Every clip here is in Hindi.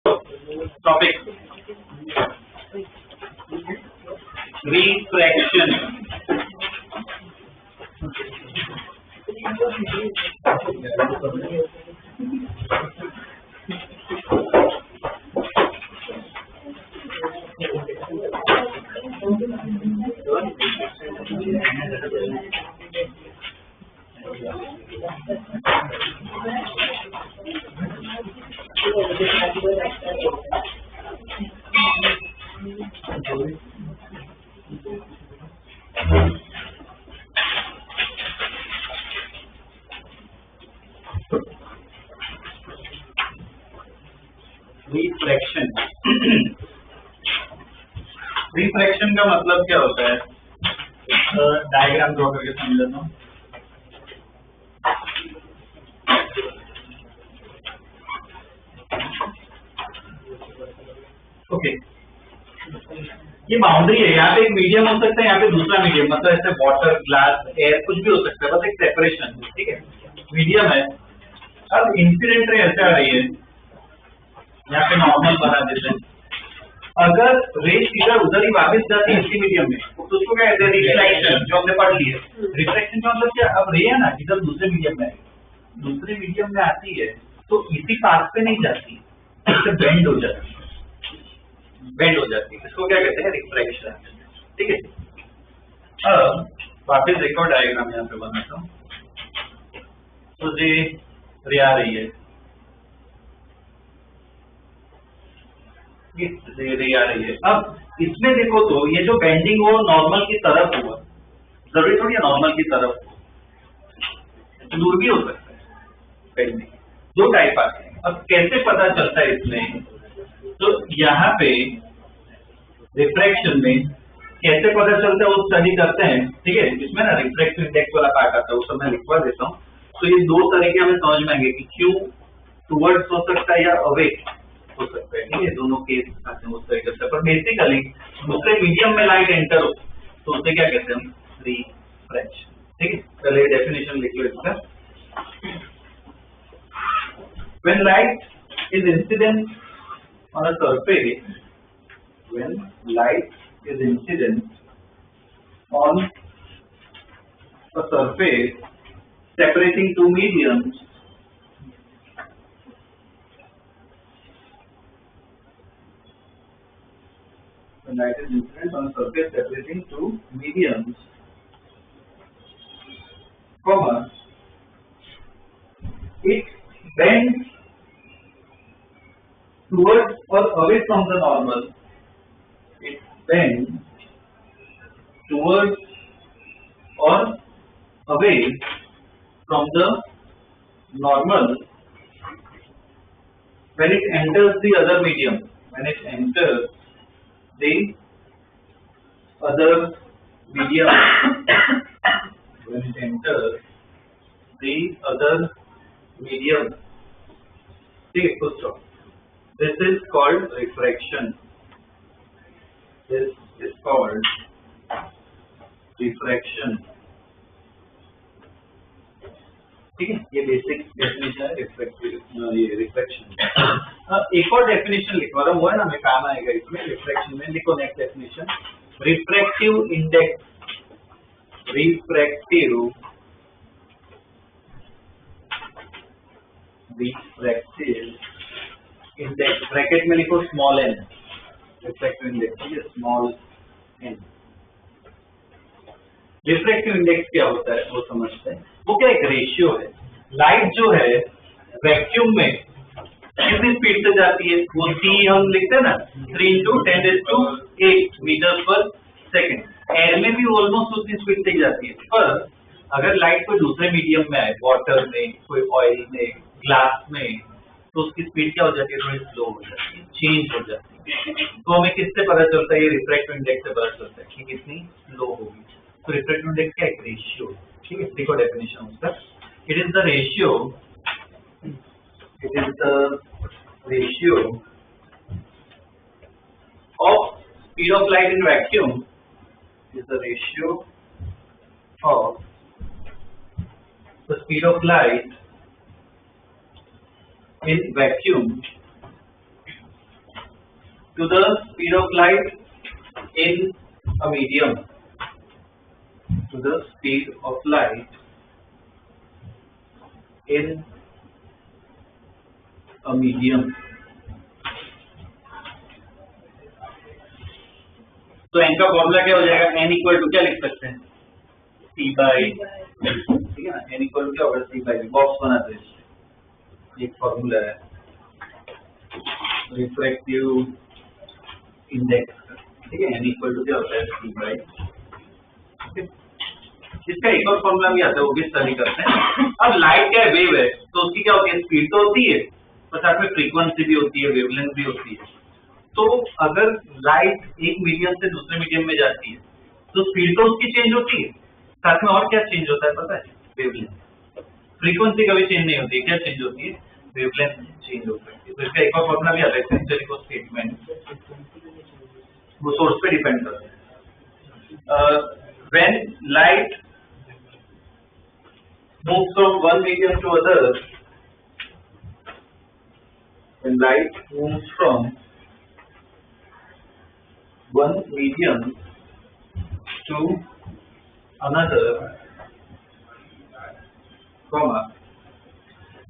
Topic refraction. रिफ्रैक्शन रिफ्रैक्शन का मतलब क्या होता है? डायग्राम ड्रॉ करके समझ लेता हूँ। ओके, ये बाउंड्री है। यहाँ पे एक मीडियम हो सकता है, यहाँ पे दूसरा मीडियम, मतलब ऐसे वाटर, ग्लास, एयर, कुछ भी हो सकता है, बस एक सेपरेशन। ठीक है, मीडियम है। अब इंसिडेंट रे ऐसे आ रही है, यहाँ पे नॉर्मल बना देते हैं। अगर रे इधर उधर ही वापस जाती है इसी मीडियम में, तो उसको क्या कहते हैं? रिफ्लेक्शन, जो हमने पढ़ ली है। रिफ्लेक्शन का मतलब क्या? अब रे है ना, इधर दूसरे मीडियम में, दूसरे मीडियम में आती है तो इसी पाथ पे नहीं जाती, इससे बेंड हो जाती है, बेंड हो जाती है। इसको क्या कहते हैं? रिफ्लेक्शन। ठीक है, अब वापस एक और डायग्राम यहाँ पे बनाता हूँ। तो ये रे आ रही है, रे आ रही है। अब इसमें देखो तो ये जो बेंडिंग हो नॉर्मल की तरफ हुआ, जरूरी थोड़ी है नॉर्मल की तरफ हो, दूर भी हो सकता है। बेंडिंग दो टाइप आते हैं। अब कैसे पता चलता है इसमें? तो यहाँ पे रिफ्रैक्शन में कैसे पता चलता है वो स्टडी करते हैं। ठीक है, इसमें ना रिफ्रैक्टिव इंडेक्स वाला पार्ट आता है, वो सब मैं लिखवा देता हूँ। तो ये दो तरीके हमें समझ में आएंगे कि क्यों टुवर्ड्स हो सकता है या अवे हो सकता है। ठीक है, दोनों केस आते हैं उस तरीके से। पर बेसिकली दूसरे मीडियम में लाइट एंटर हो तो उसे क्या कहते हैं? रिफ्रैक्शन। ठीक है, पहले डेफिनेशन लिख लो इसका। When light is incident on a surface, when light is incident on a surface separating two mediums, when light is incident on a surface separating two mediums, comma, it bends towards or away from the normal. It bends towards or away from the normal when it enters the other medium. When it enters the other medium. When it enters the other medium. ठीक है, full stop. This is called refraction. This is called refraction. ठीक है, ये बेसिक डेफिनेशन है रिफ्रैक्शन। एक और डेफिनेशन लिखवा रहा हूँ, वो है ना, मैं काम आएगा इसमें। रिफ्रैक्शन में लिखो next definition, refractive index. Refractive index bracket में लिखो स्मॉल एन, रिफ्रैक्टिव इंडेक्स। ठीक है, स्मॉल एन। रिफ्रैक्टिव इंडेक्स क्या होता है वो समझते हैं। वो क्या, एक रेशियो है। लाइट जो है वैक्यूम में कितनी स्पीड से जाती है? वो सी हम लिखते हैं ना, 3 × 10⁸ मीटर पर सेकेंड। एयर में भी ऑलमोस्ट उतनी स्पीड से जाती है। पर अगर लाइट कोई दूसरे मीडियम में आए, वाटर में, कोई ऑयल में, ग्लास में, तो उसकी स्पीड क्या हो जाती है? थोड़ी स्लो हो जाती है, चेंज हो जाती है। तो हमें किससे पता चलता है? ये रिफ्रैक्टिव इंडेक्स से पता चलता है कि कितनी स्लो होगी। तो रिफ्रैक्टिव इंडेक्स का एक रेशियो। ठीक है, देखो डेफिनेशन उसका। It is the ratio, it is the ratio of speed of light in vacuum, is the ratio of the speed of light in vacuum to the speed of light in a medium, to the speed of light in a medium. तो n का फॉर्मूला क्या हो जाएगा? n इक्वल टू क्या लिख सकते हैं? c बाई, ठीक है ना, n इक्वल टू क्या होगा? c बाई, बॉक्स बनाते हैं, एक फॉर्मूला है रिफ्रैक्टिव इंडेक्स, ठीक है, n इक्वल टू क्या होता है? c by. इसका एक और फॉर्मूला भी आता है, वो भी स्टडी करते हैं। अब लाइट क्या है? वेव है, तो उसकी क्या होती है? स्पीड तो होती है, और साथ में फ्रीक्वेंसी भी होती है, वेवलेंथ भी होती है। तो अगर लाइट एक मीडियम से दूसरे मीडियम में जाती है तो स्पीड तो उसकी चेंज होती है, साथ में और क्या चेंज होता है पता है? वेवलेंथ। फ्रीक्वेंसी कभी चेंज नहीं होती है, क्या चेंज होती है? वेवलेंथ चेंज होती है। तो इसका एक और फॉर्मूला भी आता है, सेंचुरी स्टेटमेंट, वो सोर्स पे डिपेंड करता है। When light moves from one medium to other, when light moves from one medium to another, comma,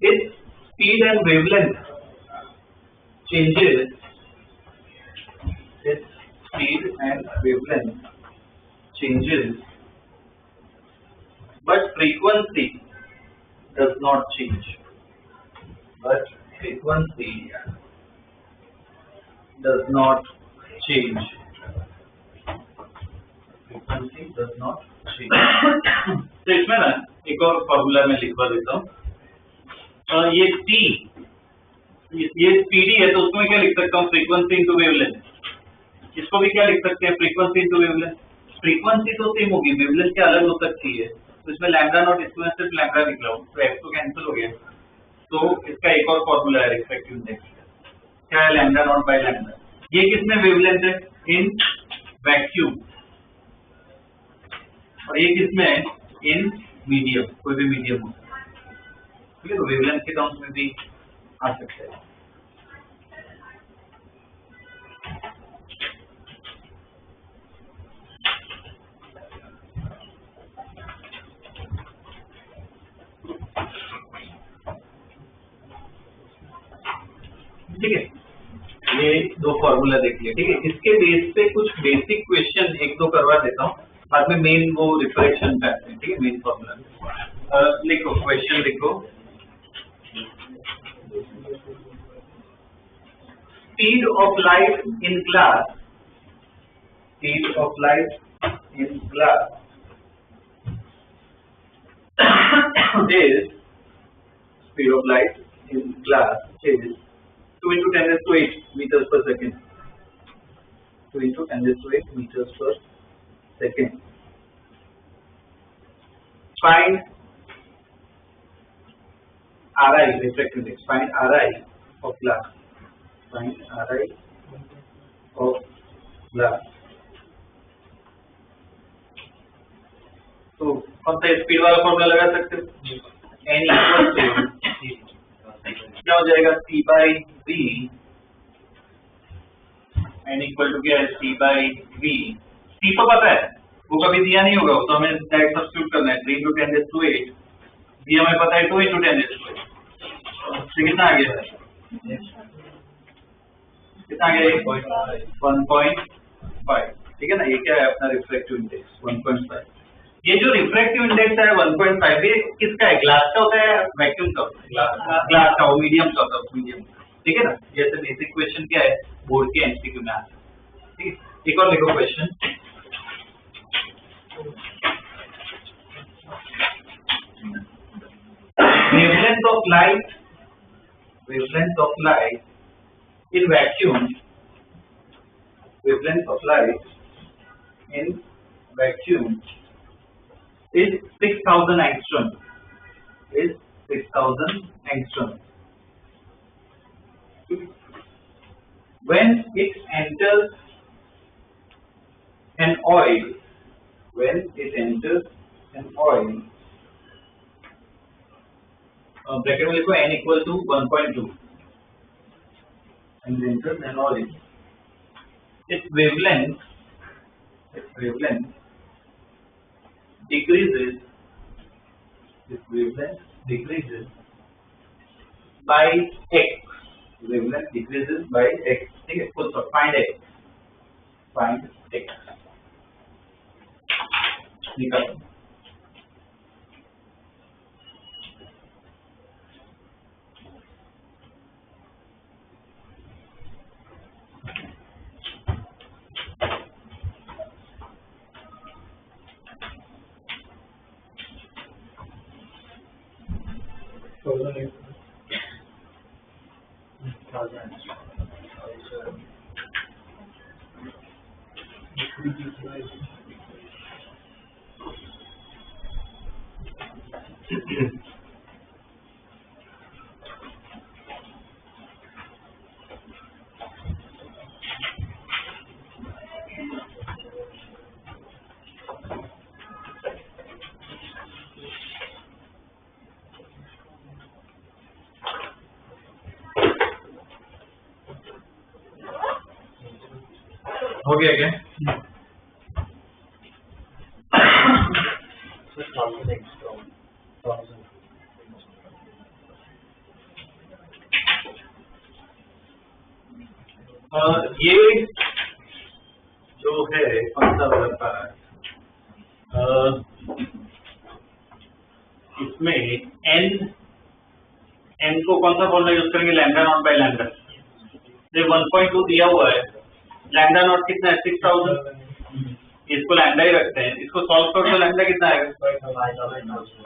its speed and wavelength changes, its speed and wavelength changes, but frequency does not change. But frequency does not change. Frequency does not change. तो इसमें ना एक और फॉर्मूला मैं लिखवा देता हूँ। ये T, ये स्पीडी है, तो उसमें क्या लिख सकता हूँ? Frequency into wavelength. इसको भी क्या लिख सकते हैं? Frequency into wavelength. फ्रीक्वेंसी तो सेम होगी, वेवलेंथ क्या अलग हो सकती है, तो इसमें लैम्डा नॉट, इसमें सिर्फ लैम्डा लिख रहा हूँ, तो f तो कैंसिल हो गया। तो इसका एक और फॉर्मूला है रिफ्रैक्टिव इंडेक्स, क्या है? Lambda naught by lambda. ये किसमें वेवलेंथ है? In vacuum. और ये किसमें है? इन मीडियम, कोई भी मीडियम हो, ठीक है। तो वेवलेंथ के टर्म्स में भी आ सकता है। ठीक है, ये दो फॉर्मूला देख लिया, ठीक है। इसके बेस पे कुछ बेसिक क्वेश्चन एक दो करवा देता हूँ, बाद में मेन वो रिफ्रेक्शन पे आते हैं, ठीक है। मेन फॉर्मूला लिखो, क्वेश्चन लिखो। Speed of light in glass, speed of light in glass is, speed of light in glass is 2 into 10 raised to 8 meters per second. 2 into 10 raised to 8 meters per second. Find Ri, refractive index. Find Ri of glass. Find Ri of glass. तो कौन सा स्पीड वाला फॉर्मूला लगा सकते हो? n इक्वल टू क्या हो जाएगा? c by v। n equal to क्या है? c by v। c तो पता है, वो कभी दिया नहीं होगा, तो हमें डायरेक्ट सब्स्टिट्यूट करना है। 3 into 10 raised to 8, v हमें पता है 2 into 10 raised to 8। तो कितना आ गया? कितना आ गया? 1.5, ठीक है ना। ये क्या है? अपना रिफ्रैक्टिव इंडेक्स 1.5। ये जो रिफ्रैक्टिव इंडेक्स है 1.5, ये किसका है? ग्लास का होता है, वैक्यूम का होता है? ग्लास का, मीडियम का होता है, मीडियम, ठीक है ना। जैसे बेसिक क्वेश्चन क्या है बोर्ड के एमसीक्यू में आता है, ठीक है। एक और लिखो question. wavelength of light, wavelength of light in vacuum, wavelength of light in vacuum is 6000 angstrom, is 6000 angstrom. When it enters an oil, when it enters an oil, bracket में लिखो n equal to 1.2, and enters an oil, its wavelength decreases by x. Wavelength decreases by x. ठीक है, full stop. Find x. निकालो. हो गया क्या? ये जो है कौन सा बनता है, इसमें n को कौन सा फॉर्मूला यूज करेंगे? Lambda naught by lambda. ये 1.2 दिया हुआ है. लैम्डा नॉट कितना है? 6000. इसको लैम्डा ही रखते हैं. इसको सॉल्व करो तो लैम्डा कितना आएगा?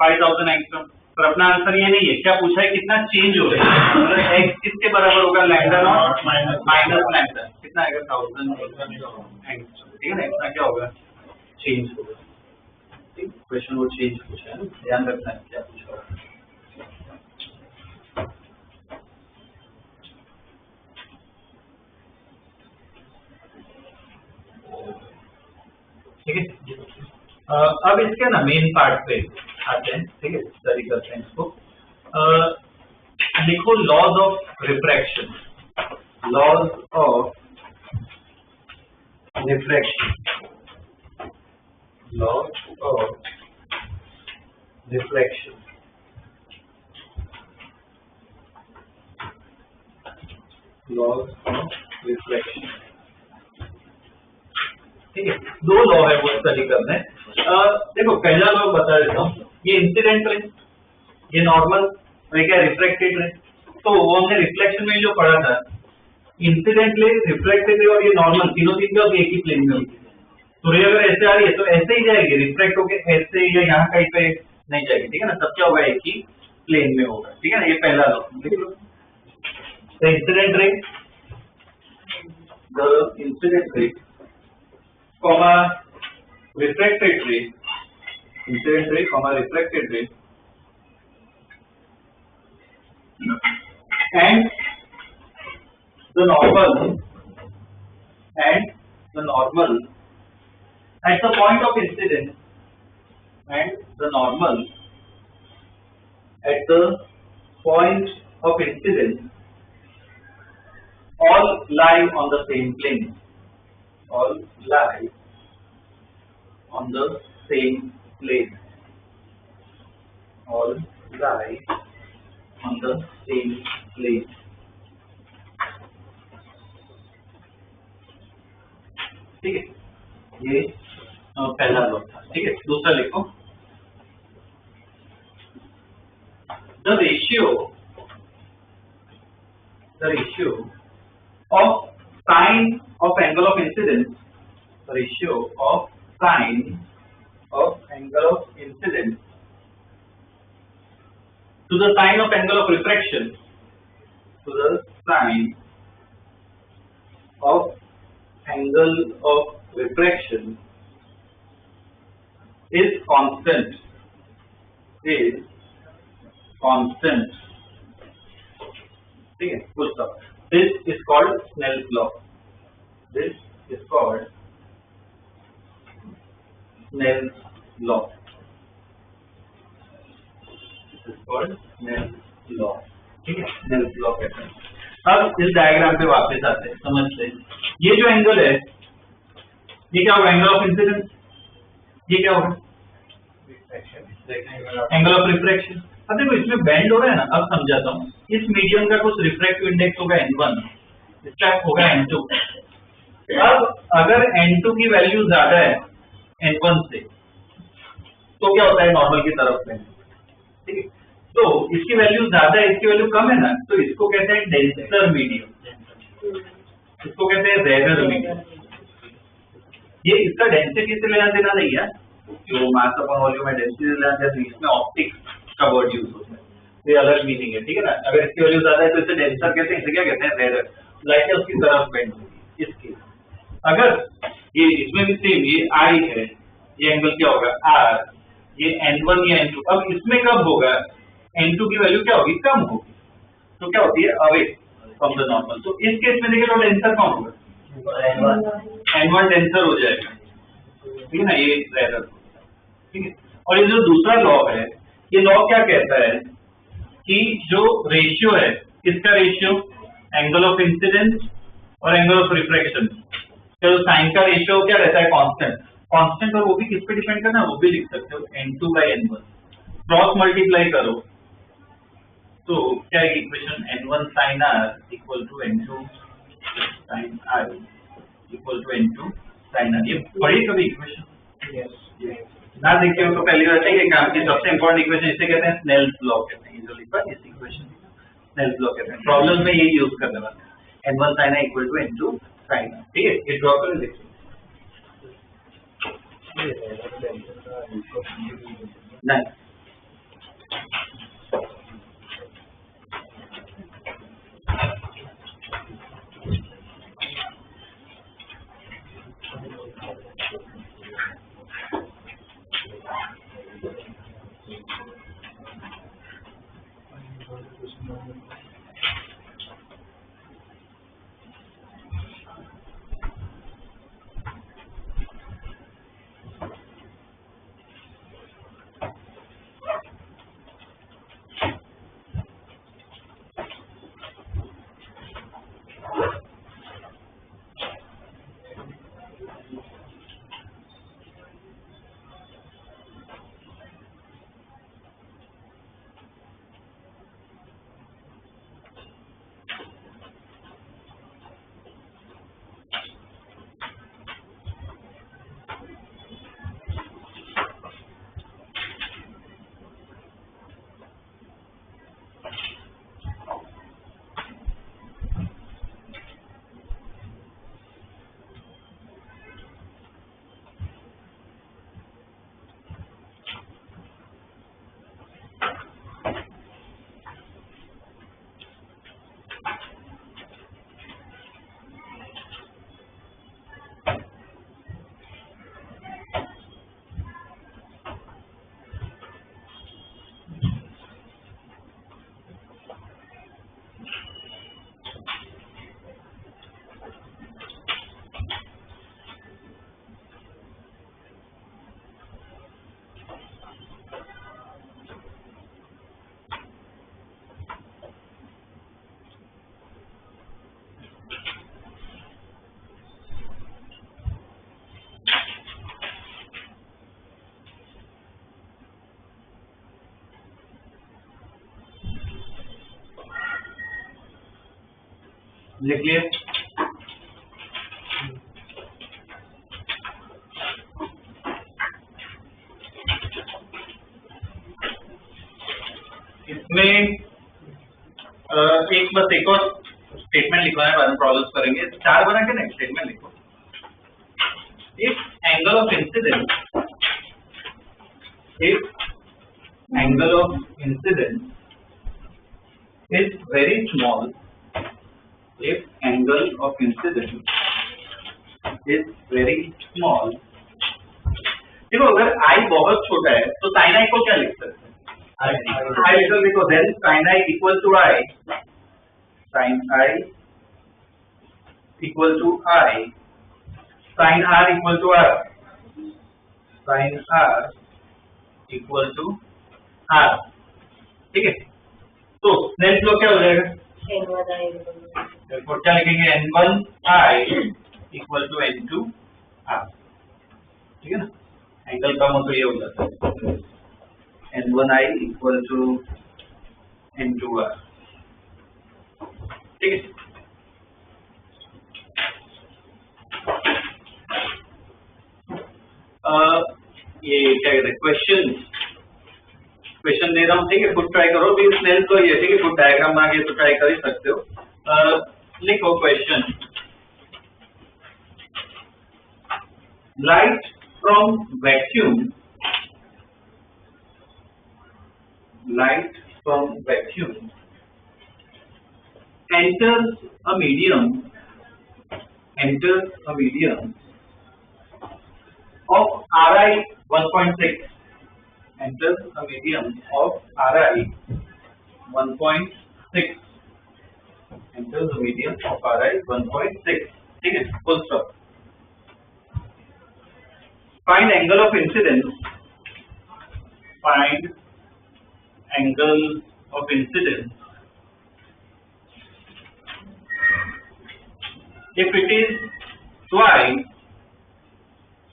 5000 एंगस्ट्रॉम. पर अपना आंसर ये नहीं है. क्या पूछा है? कितना चेंज हो रहा है? x किसके बराबर होगा? Lambda naught minus lambda. कितना आएगा? 1000 एंगस्ट्रॉम. ठीक है ना? इतना क्या होगा? चेंज होगा. ठीक, क्वेश्चन वो चेंज पूछा है, ध्यान रखना है क्या पूछा है. ठीक है. अब इसके ना मेन पार्ट पे आते हैं. ठीक है, स्टडी करते हैं इसको. लिखो laws of refraction. Laws of refraction. Laws of refraction. Laws of refraction. ठीक है, दो लॉ है वो स्टडी करने. देखो पहला लॉ बता देता हूँ. ये इंसिडेंट रे, ये नॉर्मल, और क्या रिफ्रैक्टेड रे. तो वो हमने रिफ्लेक्शन में जो पढ़ा था, इंसिडेंट रे, रिफ्रैक्टेड रे और ये नॉर्मल, तीनों चीज एक ही प्लेन में होगी. तो रे अगर ऐसे आ रही है तो ऐसे ही जाएगी. रिफ्रैक्ट होके ऐसे या यहाँ कहीं पे नहीं जाएगी. ठीक है ना? सब क्या होगा? एक ही प्लेन में होगा. ठीक है ना? ये पहला लॉ लिख लो. The incident ray, comma refracted ray, incident ray, comma refracted ray, and the normal at the point of incidence, and the normal at the point of incidence all lie on the same plane. All lie on the same plane. All lie on the same plane. ठीक है, ये पहला लॉ था. ठीक है, दूसरा लिखो. The ratio of sine of angle of incidence, ratio of sine of angle of incidence to the sine of angle of refraction, to the sine of angle of refraction is constant. ठीक है, full stop. This is called Snell's law. This is called Snell's law. This is called Snell's law. ठीक है, Snell's law कहते हैं. अब इस डायग्राम पे वापस आते हैं, समझते हैं. ये जो एंगल है ये क्या होगा, एंगल ऑफ इंसिडेंस। ये क्या होगा, एंगल ऑफ रिफ्रैक्शन। अब देखो इसमें बेंड हो रहा है ना, अब समझाता हूँ। इस मीडियम का कुछ रिफ्रैक्टिव इंडेक्स होगा n1, इसका होगा n2। अब अगर n2 की वैल्यू ज्यादा है n1 से तो क्या होता है, नॉर्मल की तरफ में, ठीक है। तो इसकी वैल्यू ज्यादा है, इसकी वैल्यू कम है ना, तो इसको कहते हैं डेंसर मीडियम, इसको कहते हैं रेयर मीडियम। ये इसका डेंसिटी से लेना देना नहीं है, जो मास अपॉन वॉल्यूम है डेंसिटी से लेना देना, इसमें ऑप्टिक्स का वर्ड यूज होता है, ये अलग मीनिंग है, ठीक है ना। अगर इसकी वैल्यू ज्यादा है तो इसे डेंसर कहते हैं, इसे क्या कहते हैं, रेयर। लाइट है उसकी तरफ बेंड होगी इसकी। अगर ये इसमें भी सेम, ये आई है, ये एंगल क्या होगा आर, ये n1 या n2। अब इसमें कब होगा, n2 की वैल्यू क्या होगी, कम होगी, तो क्या होती है, अवे फ्रॉम द नॉर्मल। तो इस केस में देखिए तो डेंसर कौन होगा, n1 डेंसर हो जाएगा, ठीक है ना, ये रेयर, ठीक है। और ये जो दूसरा लॉ है, ये लॉ क्या कहता है कि जो रेशियो है, किसका रेशियो, एंगल ऑफ इंसिडेंस और एंगल ऑफ रिफ्रैक्शन, तो साइन का रेशियो क्या रहता है, कांस्टेंट, कांस्टेंट। और वो भी किस पे डिपेंड करना है, वो भी लिख सकते हो, n2/n1 क्रॉस मल्टीप्लाई करो तो क्या है equation, n1 sin r equal to n2 sin r equal to n2 sin r। ये पढ़ी कभी इक्वेशन ना देखे हो तो पहली बार है कि काम की सबसे इंपॉर्टेंट इक्वेशन इसे कहते हैं स्नेल्स लॉ कहते हैं, इजीली पर इस इक्वेशन स्नेल्स लॉ कहते हैं। प्रॉब्लम में यही यूज करने वाला है, n1 sin r equal to n2 sin r, ठीक है। ये ड्रॉ कर लिखिए नहीं, लिखिए इसमें एक और स्टेटमेंट लिखना है, बाद में प्रॉब्लम्स करेंगे। 4 बना के ना स्टेटमेंट लिखो। If angle of incidence is very small, if angle of incidence is very small, देखो अगर I बहुत छोटा है तो sin I को क्या लिख सकते हैं, I लिखो, then sin I equal to I, sin I equal to I, sin R equal to R, sin R equal to R, ठीक है। तो नेक्स्ट लो क्या हो जाएगा, क्या लिखेंगे, n1 I equal to N2R, ठीक है ना, एंगल कम हो तो ये हो जाता है N1I इक्वल टू N2R, ठीक है। ये क्या कहते हैं, क्वेश्चन दे रहा हूँ, ठीक है, खुद ट्राई करो भी स्नेल तो ये, ठीक है, खुद डायग्राम बना के तो ट्राई कर ही सकते हो। लिखो question, light from vacuum enters a medium of Ri 1.6, enters a medium of Ri 1.6, enters a medium of Ri 1.6, ठीक है, full stop। Find angle of incidence, find angle of incidence if it is twice,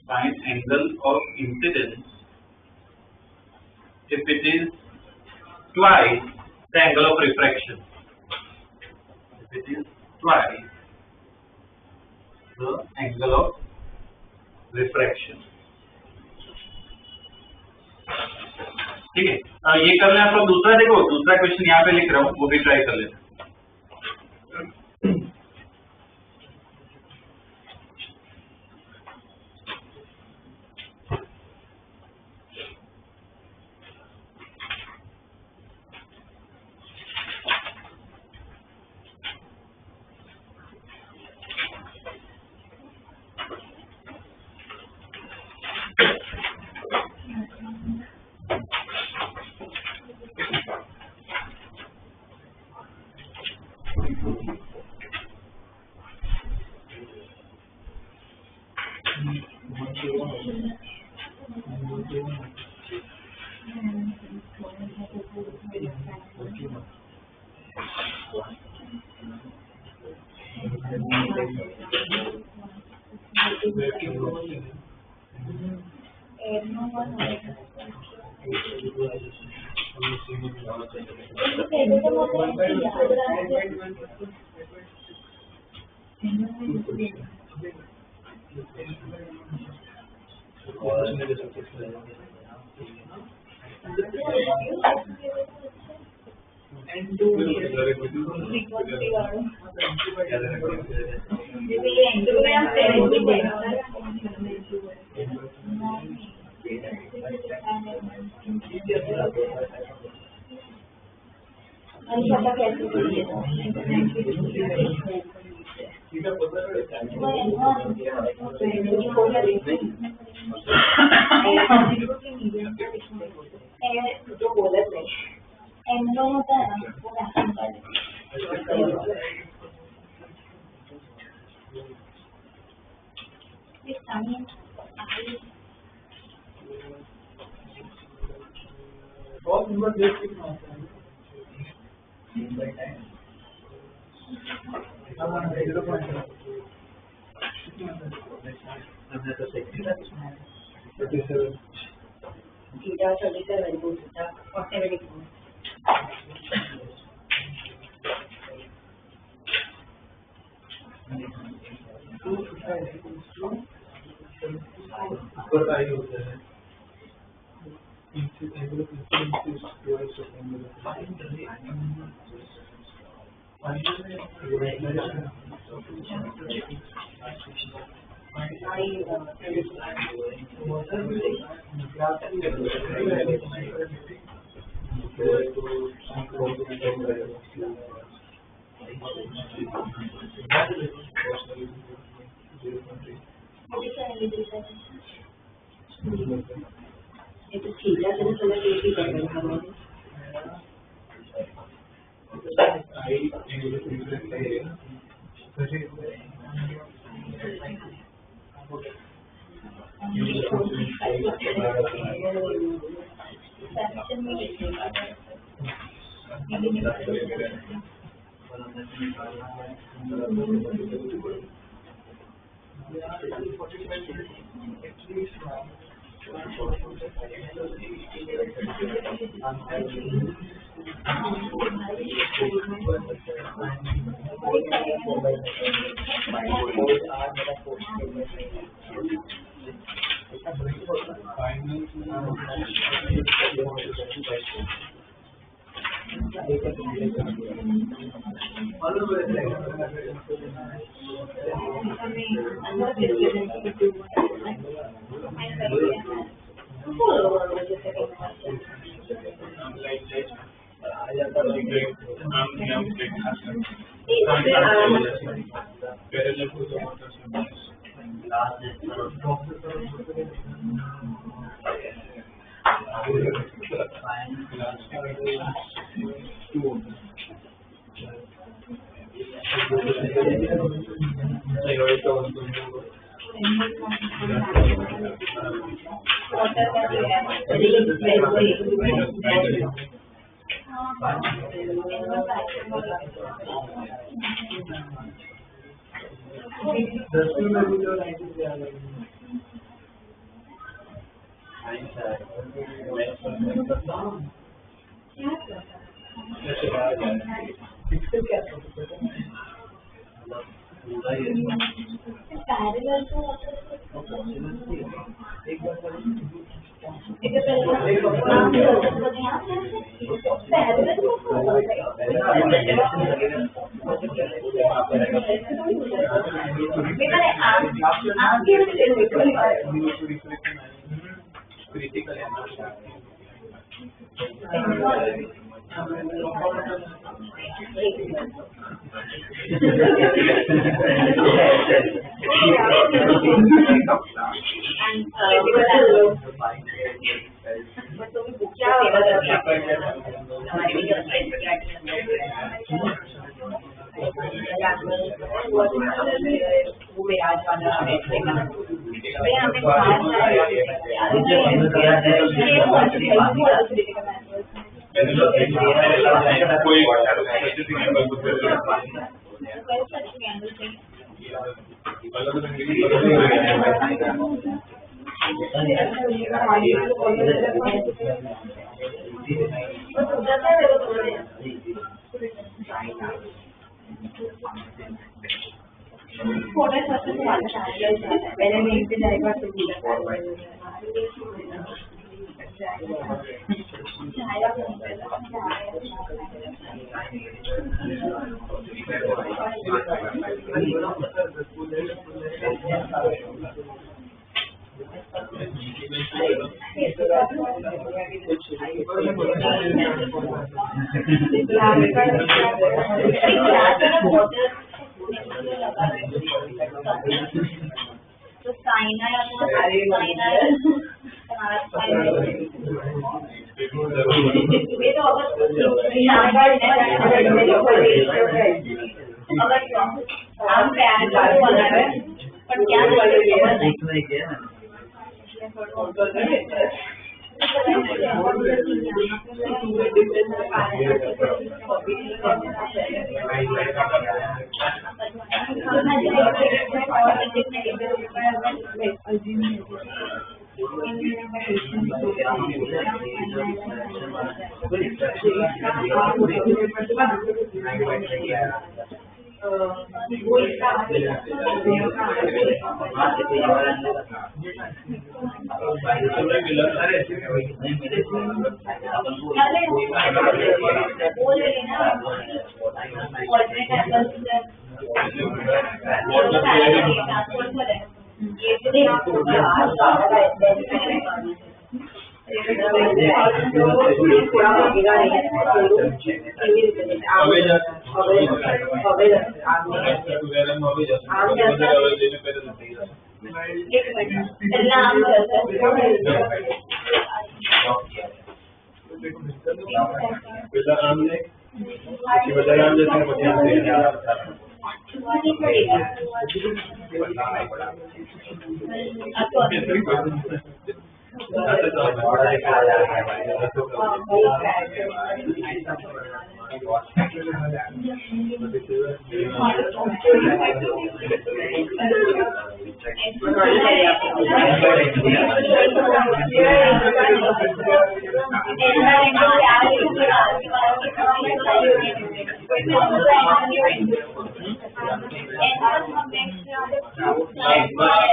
find angle of incidence if it is twice the angle of refraction, if it is twice the angle of refraction, ठीक है। ये कर लें आप लोग। दूसरा देखो, दूसरा क्वेश्चन यहाँ पे लिख रहा हूँ, वो भी ट्राई कर लेते हैं।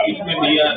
इसमें दिया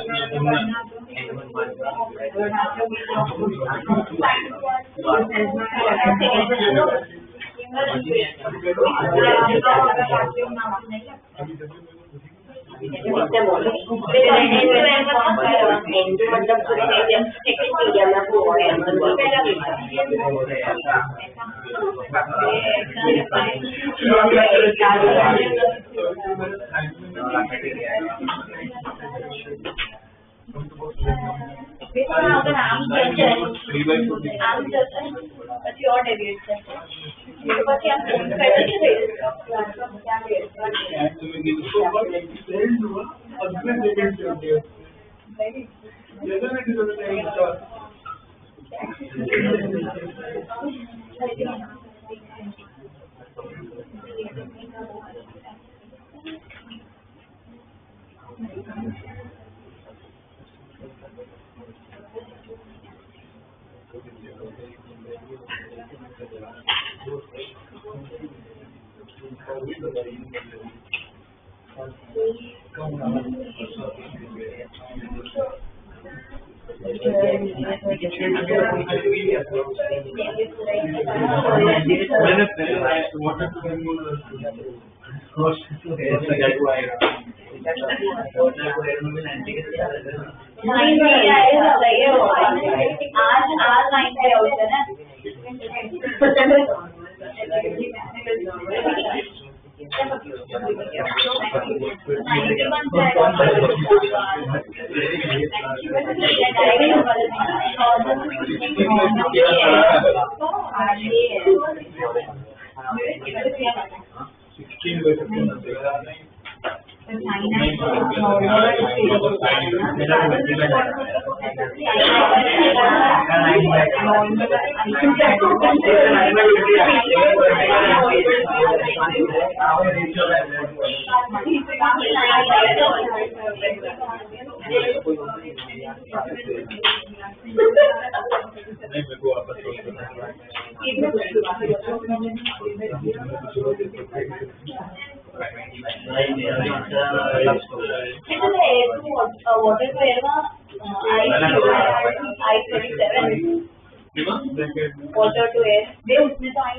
water to air वे उसमें तो आई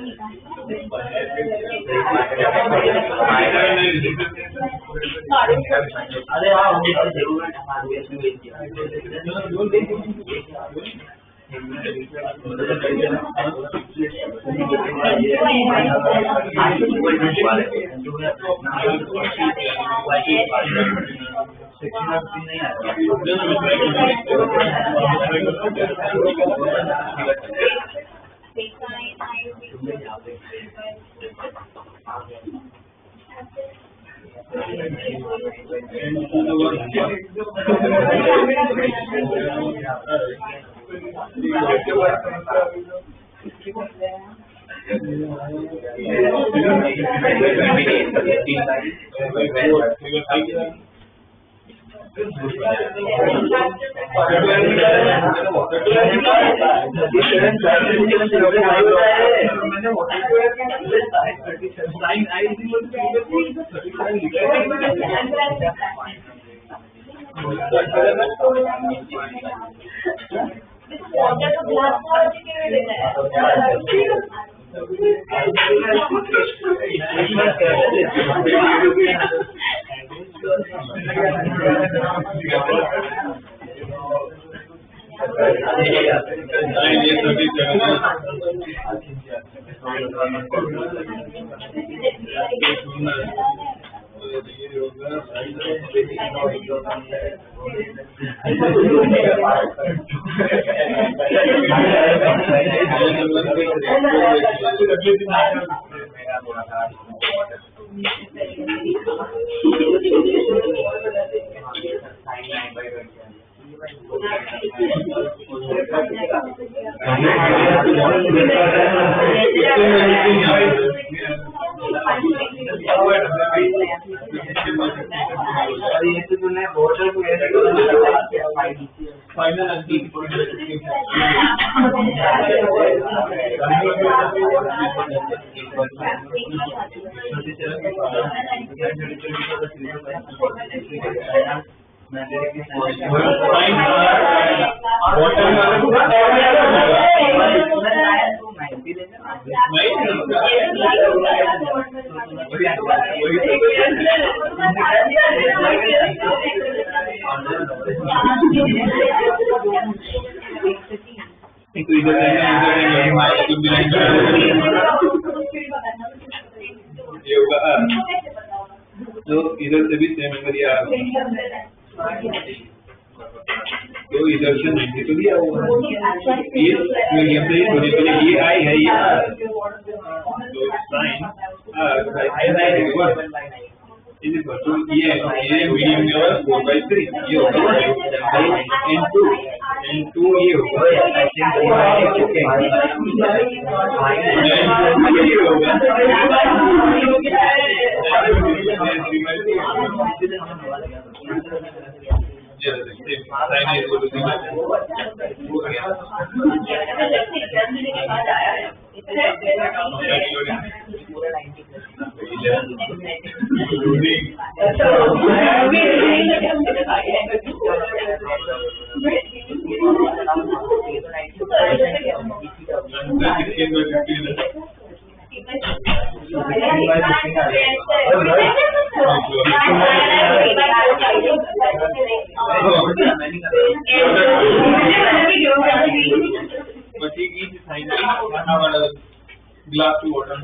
अरे हाँ जरूर ये तो तूने बॉर्डर को फाइनल अंतिम तो इधर से भी सेम नंबर आ तो इधर से 90 तो दिया हुआ ये मीडियम से होने के लिए ये आई है ये तो साइन इज इक्वल टू ये मीडियम लेवल 4/3 ये होगा n2 ये होगा glass to water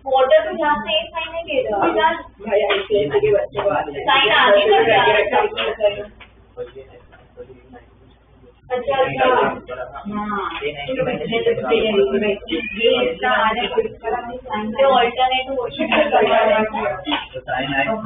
वाटर तो जहाँ से एक साइन है के साइन आगे कर अच्छा अच्छा हाँ ये इसका आने को साइन से ऑल्टरनेट क्वेश्चन साइन आई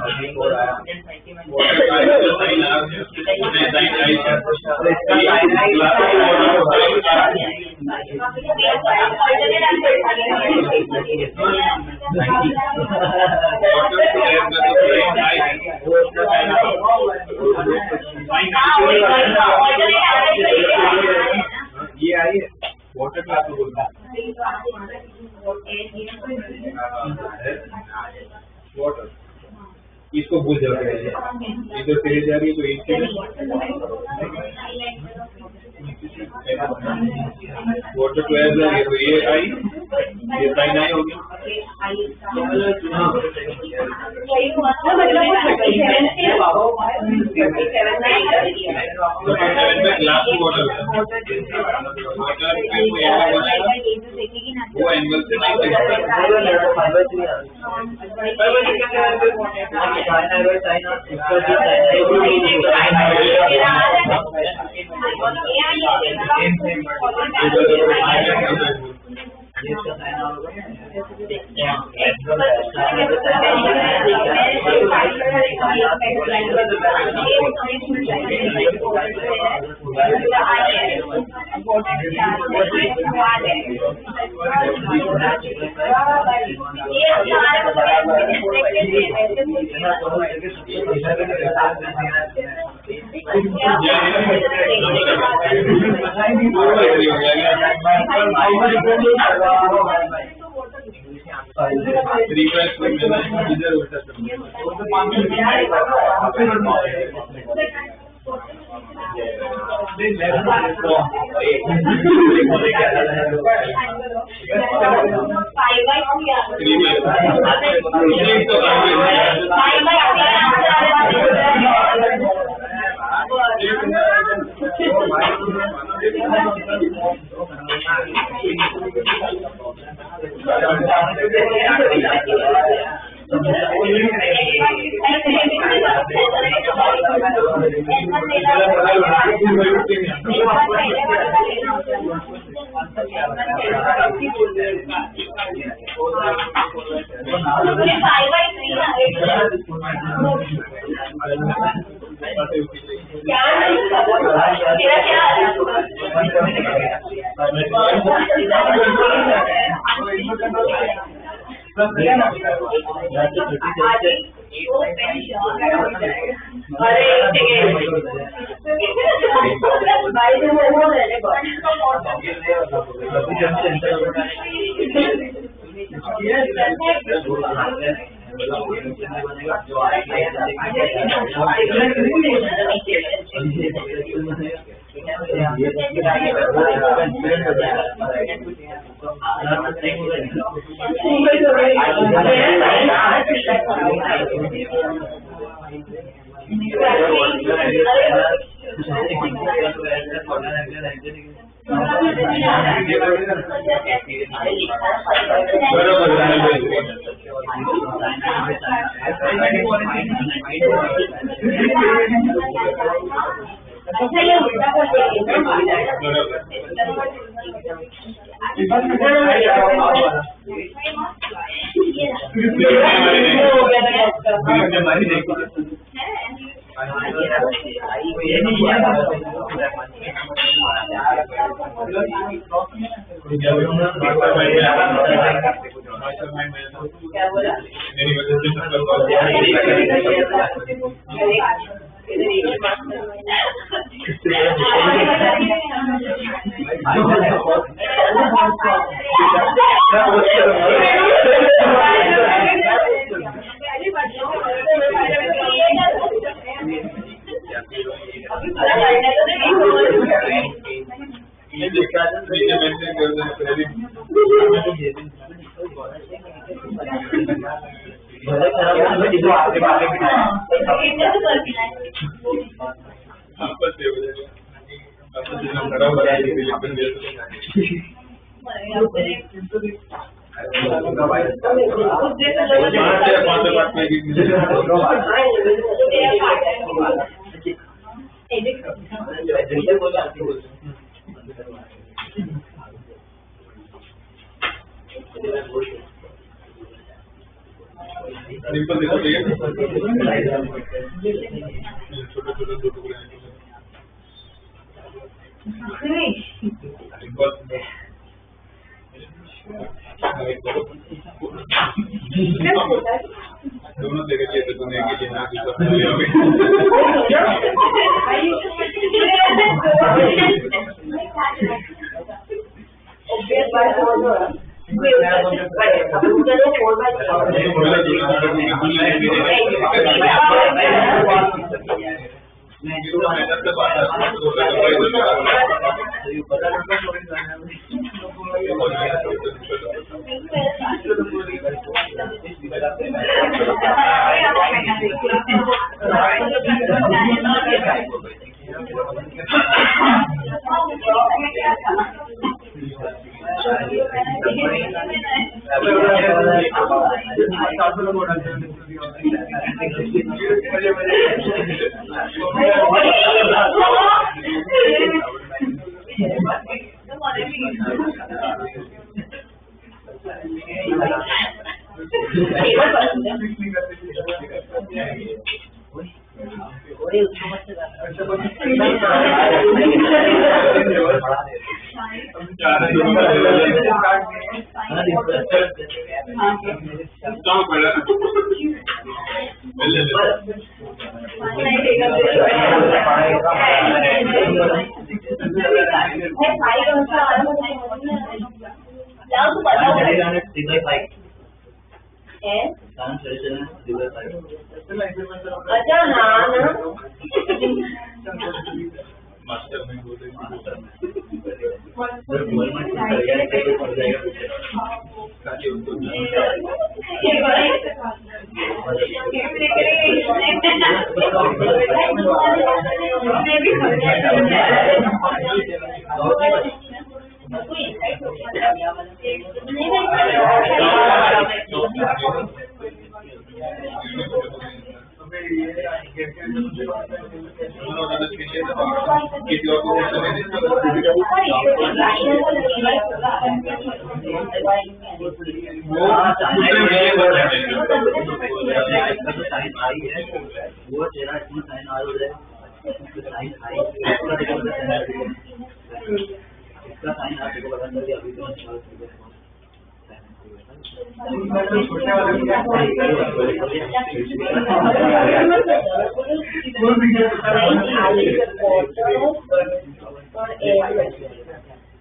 ये आई वाटर क्लास बोलता वाटर इसको भूल जाओ इधर से जा रही है तो वाटर तो ऐसा है तो ये आई ये साइन आई होगी ग्लास वाटर वो एंगल से नहीं छोटे वाले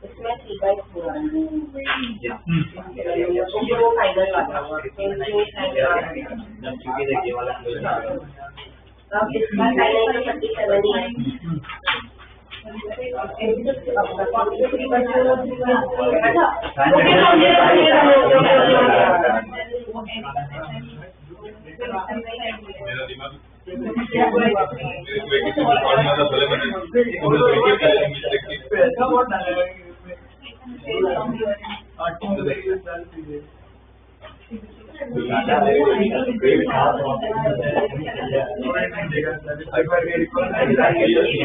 इसमें 3/4 वो फाइनल वाला अब इसका फाइनल 37 ही है।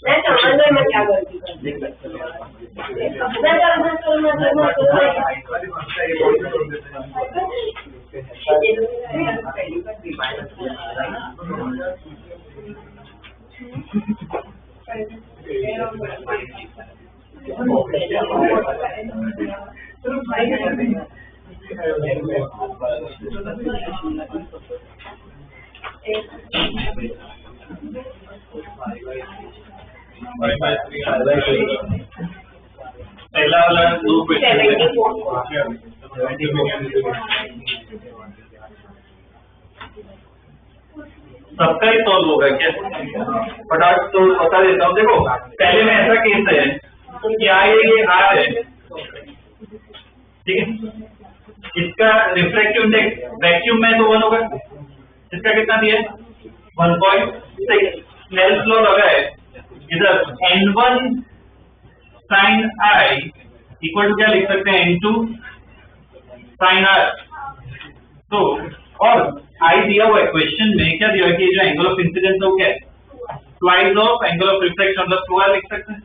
मैं समझ में क्या करती पहला वाला 2 क्वेश्चन सबका ही सॉल्व होगा क्या? फटाफट तो बता देता हूँ। देखो पहले में ऐसा केस है क्या ये R है, ठीक है, इसका रिफ्रैक्टिव इंडेक्स वैक्यूम में तो 1 होगा, इसका कितना दिया है 1.6। स्नेल्स लॉ लगा है इधर n1 sin I equal to क्या लिख सकते हैं n2 sin R। तो और I दिया हुआ है क्वेश्चन में, क्या दिया है कि जो एंगल ऑफ इंसिडेंस है वो क्या है twice of angle of reflection मतलब 2R लिख सकते हैं।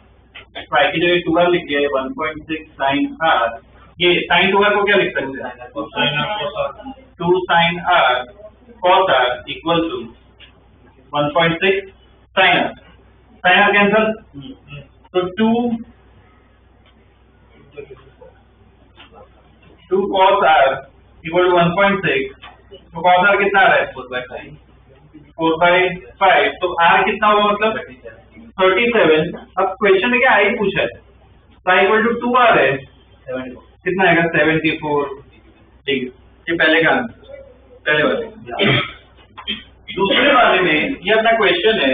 तो I की जगह 2R लिख दिया है 1.6 sin R। ये sin 2R को क्या लिख सकते हैं 2 sin R cos R equal to 1.6 sin R। sin R cancel तो 2 cos R इक्वल टू 1.6। तो cos R कितना आ रहा है 4/5। तो R कितना होगा मतलब 37। अब क्वेश्चन में क्या I पूछा है तो I इक्वल टू 2R है, कितना आएगा 74 डिग्री। ये पहले का पहले वाले। दूसरे वाले में ये अपना क्वेश्चन है,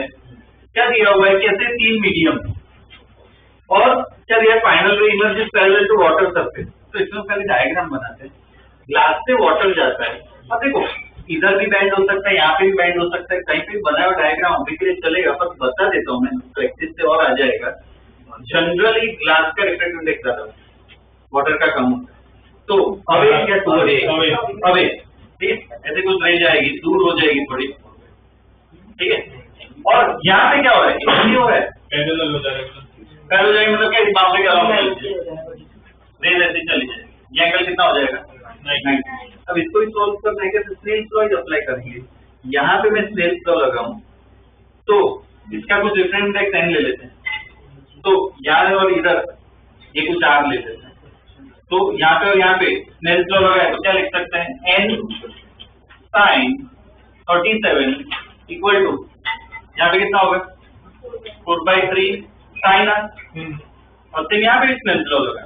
क्या दिया हुआ है कि ऐसे 3 मीडियम और क्या दिया final ray energy parallel to water surface. तो इसमें पहले डायग्राम बनाते हैं। ग्लास से वाटर जाता है, अब देखो इधर भी बैंड हो सकता है, यहाँ पे भी बैंड हो सकता है, कहीं पे भी बनाया हुआ डायग्राम अभी के लिए चलेगा, पर बता देता हूँ मैं, प्रैक्टिस से और आ जाएगा। जनरली ग्लास का रिफ्रैक्टिव इंडेक्स ज्यादा होता है, वाटर का कम होता है। तो अवे क्या टूअर्ड अवे, ठीक है, ऐसे कुछ रह जाएगी, दूर हो जाएगी थोड़ी, ठीक है। और यहाँ पे क्या हो रहा है, इसलिए हो रहा है पैरेलल हो जाएगा मतलब क्या इस बाउंड्री के अलावा रेज ऐसे चली जाएगी। ये एंगल कितना हो जाएगा 90। अब इसको ही सॉल्व करने के स्नेल्स लॉ अप्लाई करेंगे। यहाँ पे मैं स्नेल्स लॉ लगाऊं तो इसका कुछ डिफरेंट इंडेक्स n ले लेते हैं, तो यहाँ और इधर ये कुछ R ले लेते हैं। तो यहाँ पे और यहाँ पे स्नेल्स लॉ लगाए तो क्या लिख सकते हैं n sin 37 इक्वल टू यहाँ पे कितना होगा 4/3 sin R। और फिर यहाँ पे स्नेल्स लॉ लगा।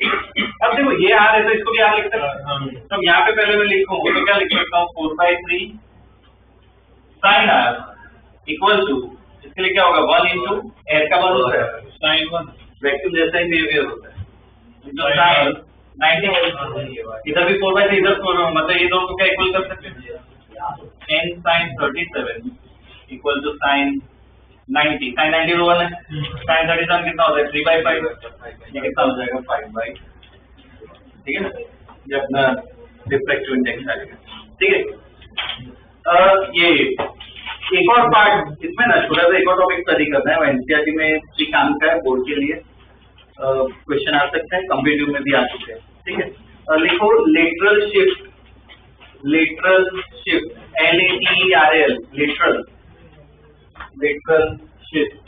अब देखो ये R है तो इसको भी R लिख सकते हैं। तो यहाँ पे पहले मैं लिखूं तो क्या लिख सकता हूँ 4/3 sin R इक्वल टू, इसके लिए क्या होगा 1 इंटू R का 1 होता है sin 1, वैक्यूम जैसा ही बिहेवियर होता है, तो sin 90। इधर भी 4/3 इधर 4, मतलब ये दोनों को क्या इक्वल कर सकते हैं n sin 37 equal to sin 90। sin 90 रो 1 है, sin 37 कितना होता है 3/5, ये कितना हो जाएगा 5/, ठीक है ना। ये अपना रिफ्रैक्टिव इंडेक्स आ जाएगा, ठीक है। ये एक और पार्ट इसमें ना छोटा सा एक और टॉपिक स्टडी करना है, एनसीईआरटी में 3 काम का है बोर्ड के लिए, क्वेश्चन आ सकते हैं, कॉम्पिटिटिव में भी आ चुके हैं, ठीक है। लिखो lateral shift, LATERAL, lateral shift.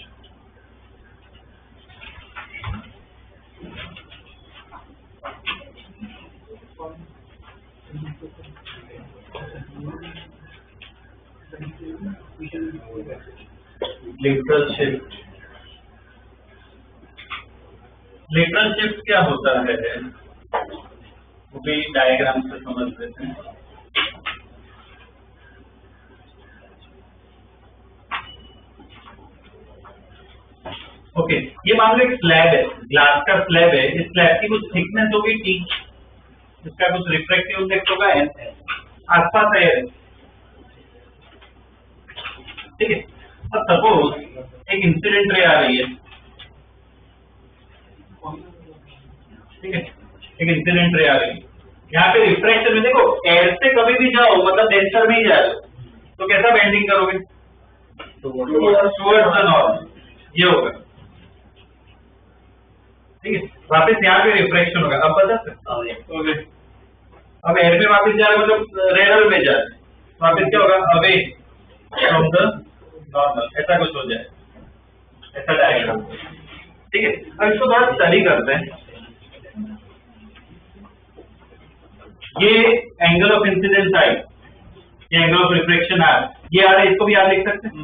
Lateral shift क्या होता है वो भी डायग्राम से समझ लेते हैं। ओके, ये मान लो एक स्लैब है, ग्लास का स्लैब है, इस स्लैब की कुछ थिकनेस होगी T, इसका कुछ रिफ्रैक्टिव इंडेक्स होगा N, आसपास एयर है, ठीक है। अब सपोज एक इंसिडेंट रे आ रही है, ठीक है, एक इंसिडेंट रे आ रही है, यहाँ पे रिफ्रैक्शन में देखो एयर से कभी भी जाओ मतलब डेंसर में ही जा रहे हो, तो कैसा बेंडिंग करोगे? टुवर्ड्स द नॉर्थ, ये होगा, ठीक है। वापस यहाँ पे रिफ्रैक्शन होगा, अब बता सकते, अब एयर में वापस जा रहे मतलब रेरल में जा रहे, वापस क्या होगा? अवे फ्रॉम द नॉर्मल, ऐसा कुछ हो जाए, ऐसा डायग्राम, ठीक है। अब इसको थोड़ा स्टडी करते हैं। ये एंगल ऑफ इंसिडेंस आई, ये एंगल ऑफ रिफ्रैक्शन आर, ये आ रहा है, इसको भी आप लिख सकते हैं।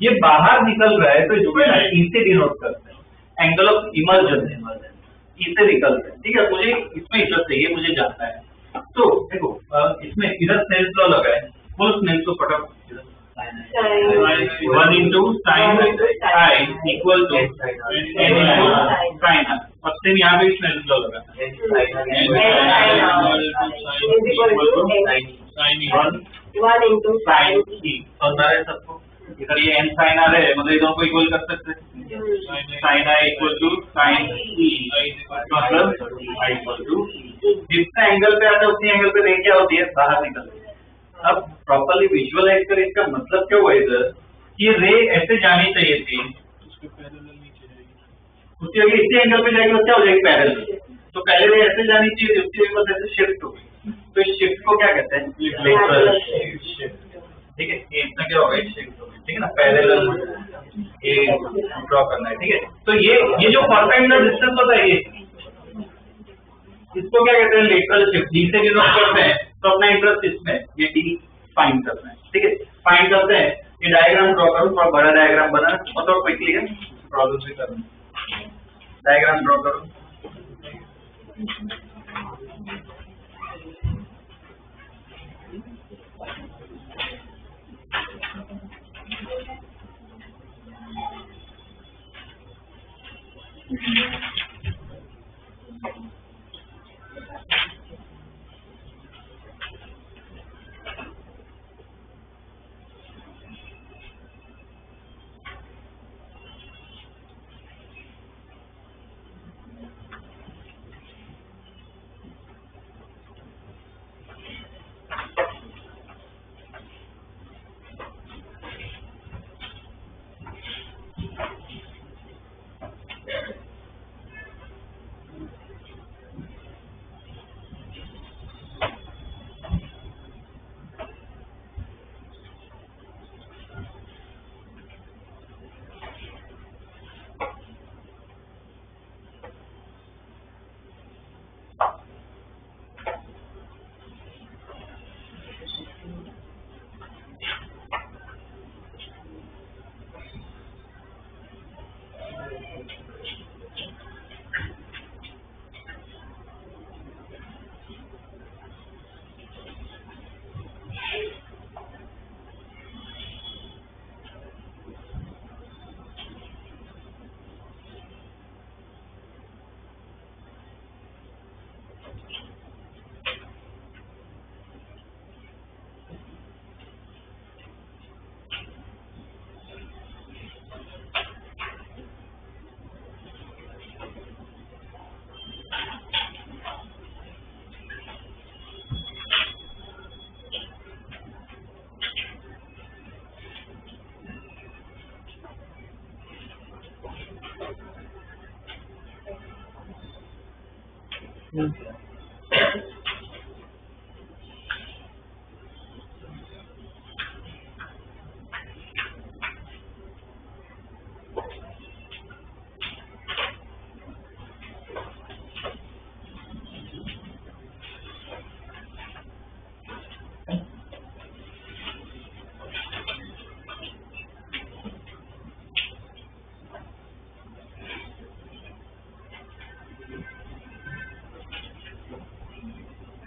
ये बाहर निकल रहा है तो इसको ना ई से डिनोट करते हैं, एंगल ऑफ इमर्जन ई से निकल रहा है, ठीक है। मुझे इसमें इंटरेस्ट है, ये मुझे जानना है। तो देखो इसमें इधर स्नेल्स लॉ लगा है, फुल स्नेल्स को फटाफट 1 into sin I equal to n into sin R, और सेम यहाँ पे स्नेल्स लॉ लगा है, One into sin E, और सारे सबको इधर ये n sin R है, मतलब इधर को इक्वल कर सकते हैं, sin I equal to sin E, मतलब I equal to जितना एंगल पे आता है उतनी एंगल पे रे क्या होती है? बाहर निकल। अब प्रॉपर्ली विजुअलाइज करें, इसका मतलब क्या हुआ इधर कि रे ऐसे जानी चाहिए थी, उसकी अगर इसी एंगल पे जाएगी तो क्या हो जाएगी? पैरेलल। तो पहले रे ऐसे जानी चाहिए, उसकी बस ऐसे शिफ्ट होगी, तो इस शिफ्ट को क्या कहते हैं? लेटरल शिफ्ट, ठीक है। ये इतना क्या होगा? शिफ्ट होगी, ठीक है ना, पैरेलल ये ड्रॉ करना है, ठीक है। तो ये जो परपेंडिकुलर डिस्टेंस होता है, ये इसको क्या कहते हैं? Lateral shift. डी से डिनोट करते हैं, तो अपना इंटरेस्ट इसमें, ये डी फाइंड करना है, ठीक है। फाइंड करते हैं, ये डायग्राम ड्रॉ करो, थोड़ा बड़ा डायग्राम बना और थोड़ा क्विकली है प्रॉब्लम भी करना। डायग्राम ड्रॉ करो,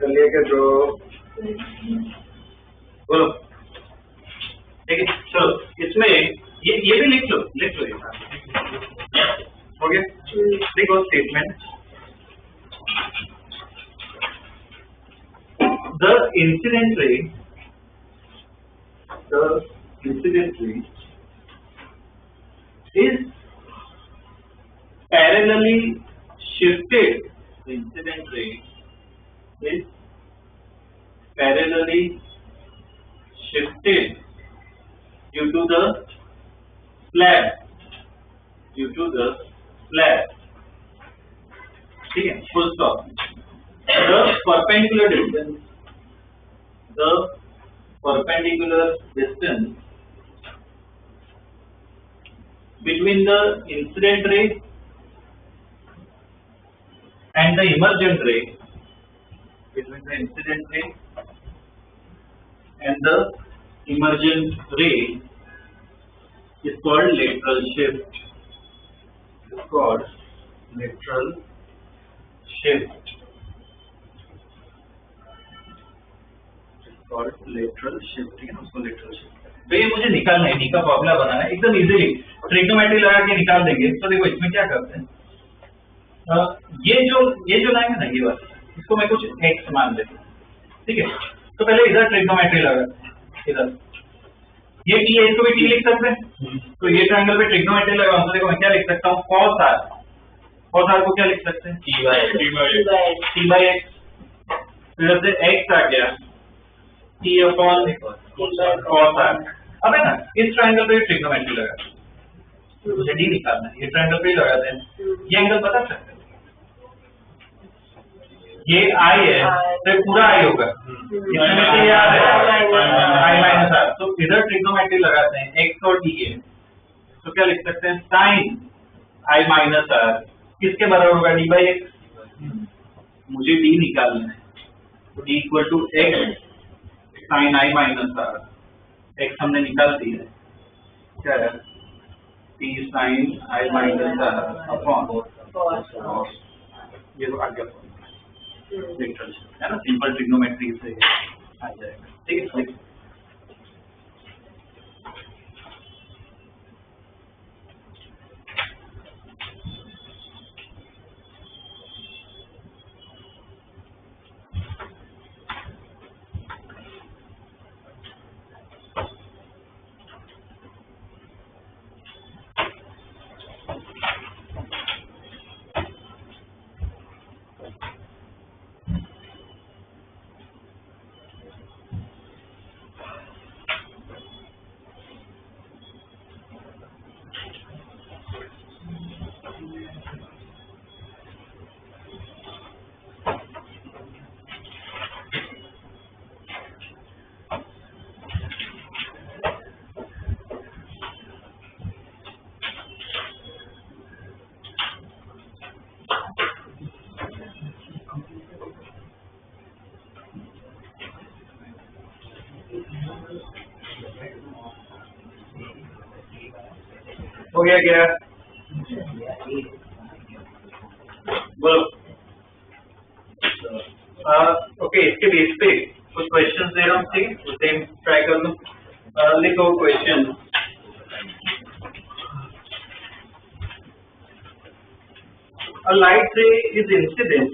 चलिए क्या जो बोलो ठीक है। चलो इसमें ये भी लिख लो ये हो गया। देखो स्टेटमेंट द इंसिडेंट रे is parallelly shifted. The incident ray is parallelly shifted due to the slab. ठीक है, full stop. The perpendicular distance between the incident ray and the emergent ray, is called lateral shift. तो ये मुझे निकालना है, डी का फॉर्मूला बनाना है एकदम इजीली, ट्रिग्नोमेट्री लगा के निकाल देंगे। तो देखो इसमें क्या करते हैं, ये जो लाइन है ना, ये वाली, इसको मैं कुछ x मान लेता हूँ, ठीक है। तो पहले इधर ट्रिग्नोमेट्री लगा, इधर ये t है, इसको भी t लिख सकते हैं। तो ये ट्रायंगल पे ट्रिग्नोमेट्री लगा, तो देखो मैं क्या लिख सकता हूँ, cos r को क्या लिख सकते हैं, t by x। इधर से x आ गया t अपॉन cos r। अब है ना, इस ट्रायंगल पे ट्रिग्नोमेट्री लगा, मुझे d निकालना है, ये ट्रायंगल पे ही लगाते हैं। ये एंगल बता सकते हैं, ये I है तो पूरा I होगा, इसमें से ये R है I माइनस R। तो इधर ट्रिग्नोमेट्री लगाते हैं, x और t है, तो क्या लिख सकते हैं, sin I माइनस R किसके बराबर होगा, d by x। मुझे d निकालना है, तो d equal to x sin I minus R। x हमने निकाल दिया है, क्या है, t sin I minus R upon ये तो आ गया है ना, सिंपल ट्रिग्नोमेट्री से आ जाएगा, ठीक है। हो गया क्या, बोलो। ओके, इसके बेस पे कुछ क्वेश्चंस दे रहा हूँ, ठीक है, सेम ट्राई कर लो। लिखो question, a light ray is incident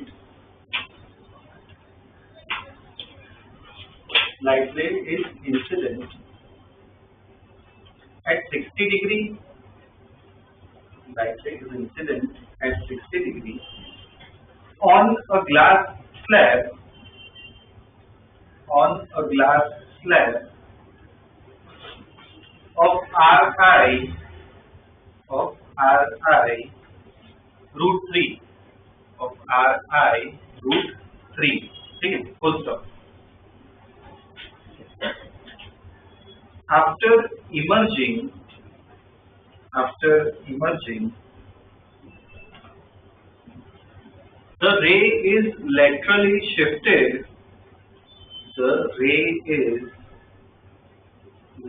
at 60 degree. Light ray is incident at 60 degree on a glass slab of Ri √3 of Ri √3, ठीक है, full stop. After emerging, the ray is laterally shifted. The ray is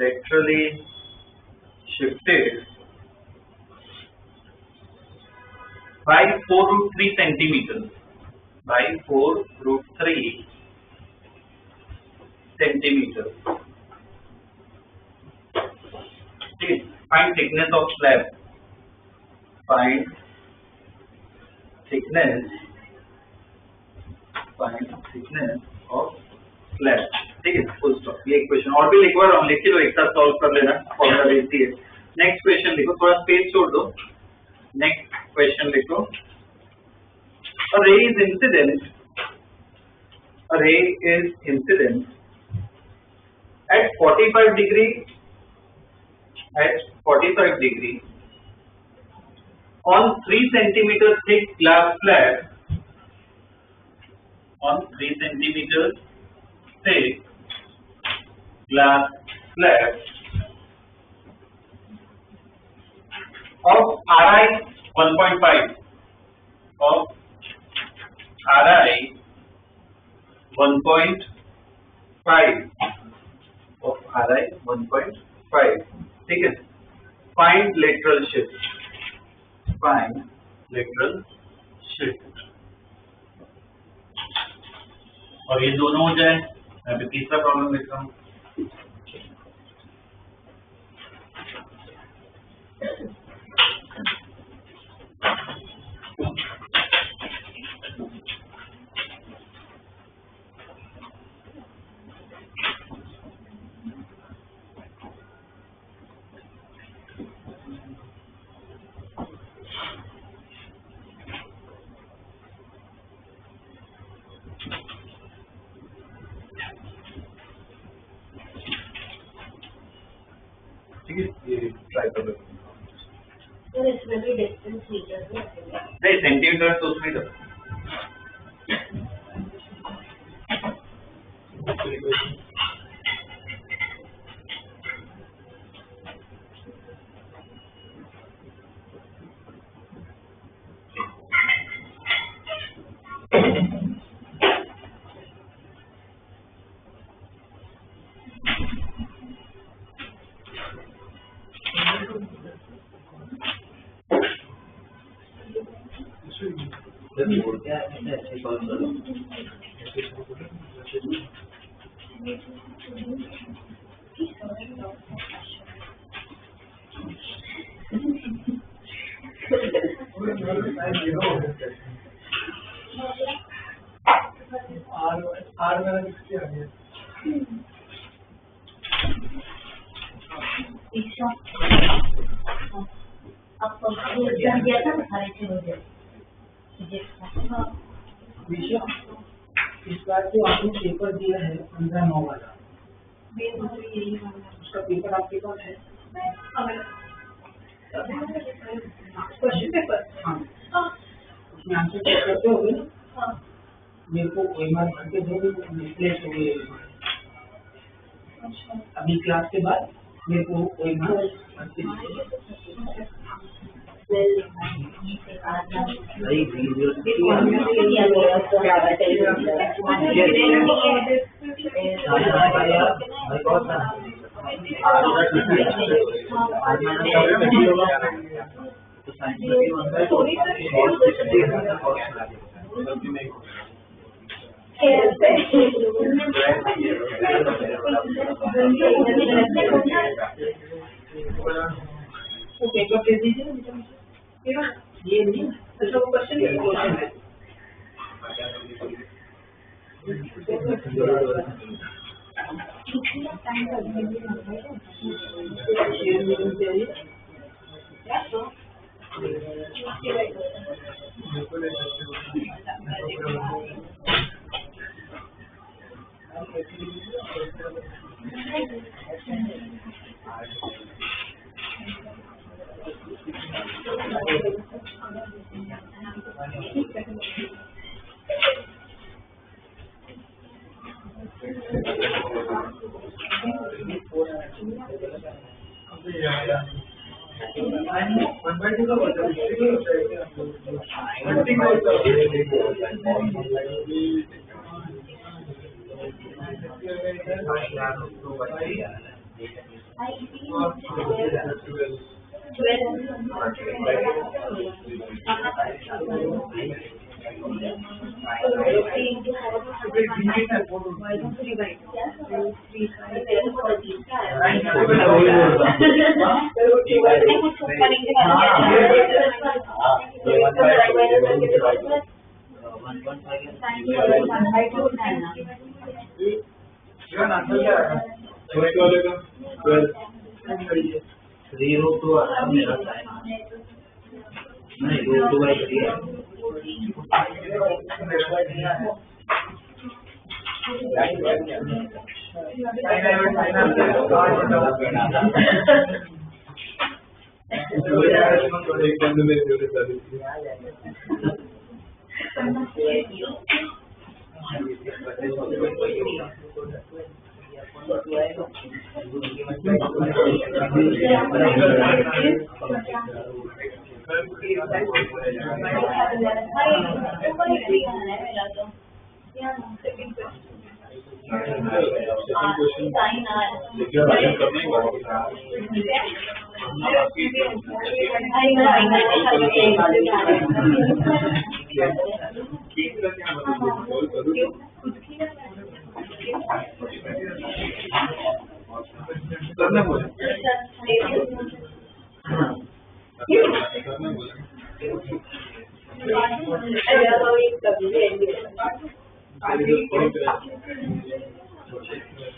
laterally shifted by 4√3 centimeters. By 4√3 centimeters. Okay. Find thickness of slab. Find thickness of slab. ठीक है, फुल स्टॉप. ये क्वेश्चन और भी एक बार लिख लो, एक साथ सॉल्व कर लेना. फॉर्मूला देती है. नेक्स्ट क्वेश्चन लिखो, थोड़ा स्पेस छोड़ दो. नेक्स्ट क्वेश्चन लिखो. A ray is incident at 45 degree on 3 centimeter thick glass slab. On 3 centimeter thick glass slab of RI 1.5 of RI 1.5, ठीक है. Find lateral shift. और ये दोनों हो जाए. मैं अभी तीसरा प्रॉब्लम लिखता हूँ. ठीक है, ये ट्राई कर लो. सर इसमें भी डिस्टेंस मीटर में नहीं, सेंटीमीटर तो उसमें ही था. ऐसे सॉल्व करो. दिया था ना सारे चीज हो जाए. इस बार जो आपने पेपर दिया है 15/9 वाला, उसका पेपर आपके पास है? Question paper. हाँ, उसमें आंसर चेक करते हो ना. मेरे को OMR भर के दो, रिप्लेस हो गई. अभी क्लास के बाद मेरे को OMR भर के दीजिए. भाई वीडियो पेपर दे दीजिए. ये नहीं अच्छा, वो क्वेश्चन है. मेरा साइन नहीं √2/3 है।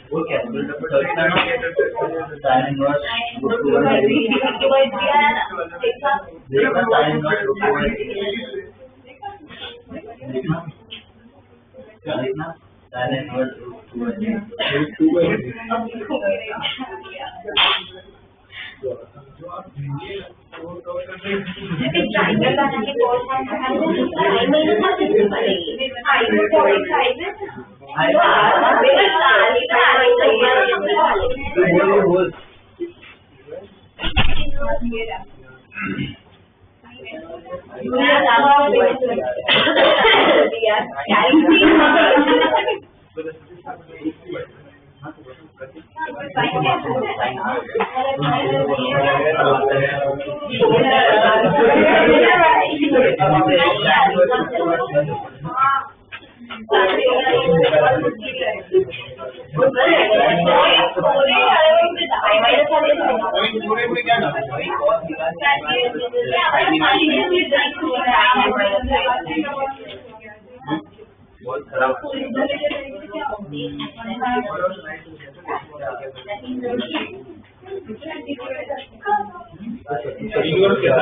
वो क्या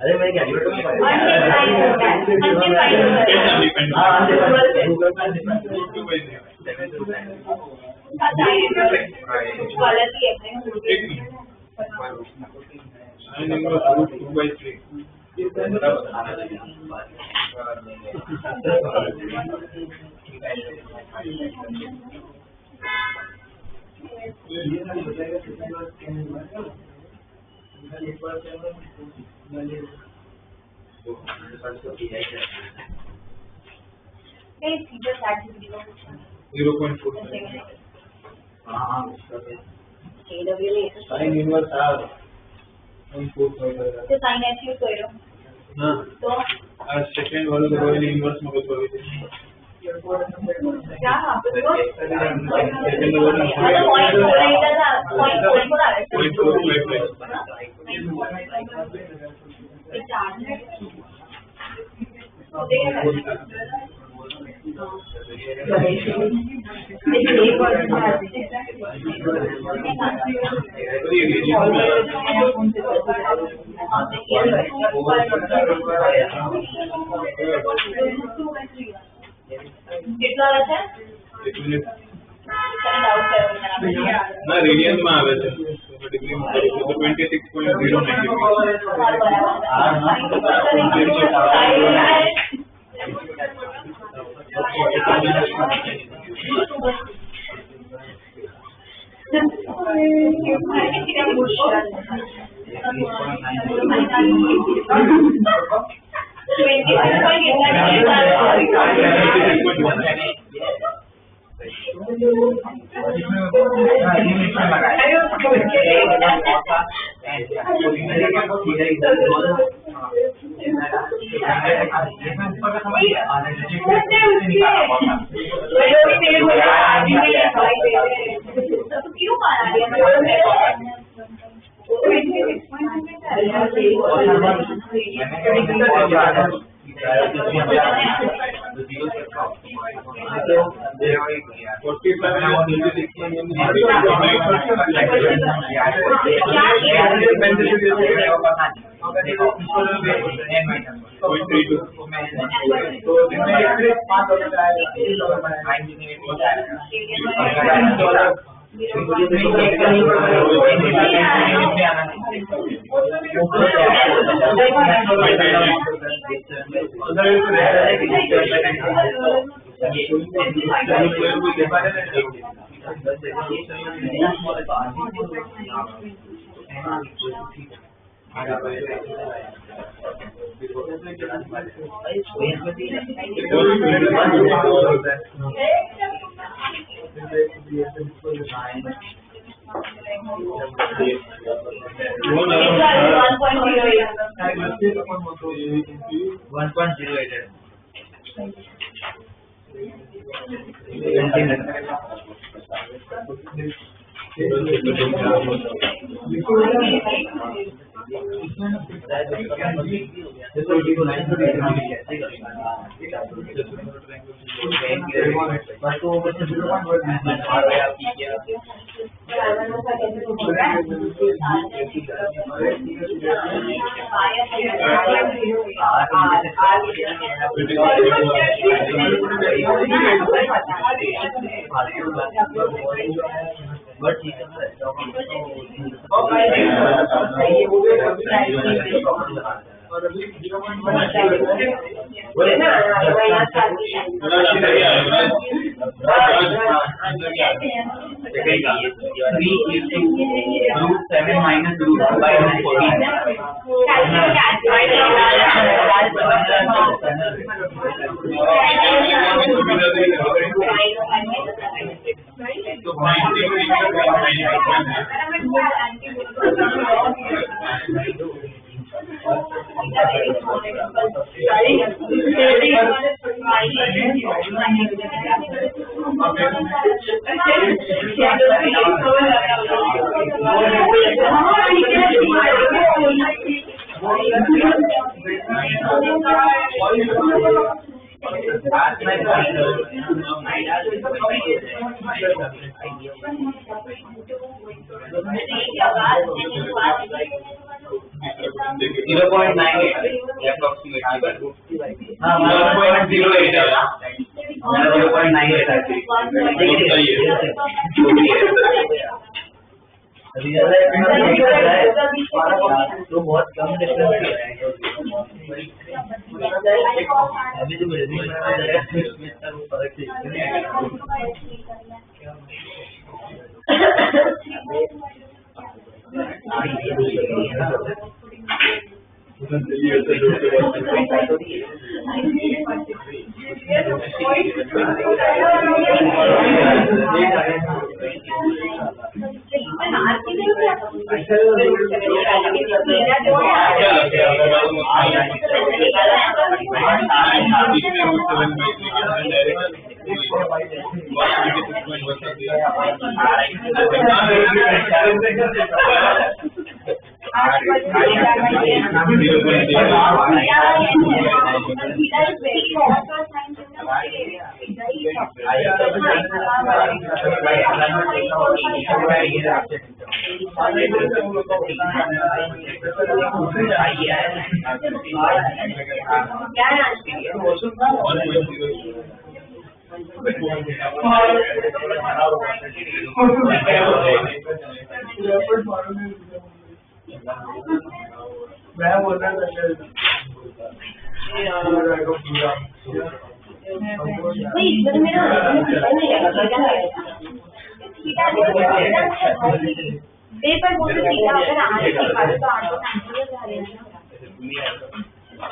अरे मैं क्या sine inverse sine h use करो हाँ तो सेकंड वाले तो इनवर्स में कोई क्या हाँ तो पॉइंट बोला इधर था पॉइंट बोला कितना रहता है ना रेडियन में आवे છે ડિગ્રી માં क्यों मारा7/3 मैं बोल रहा था पेपर बोल रहे थीटा अगर आगे की बात तो आगे कैंसिल हो जा रही है ना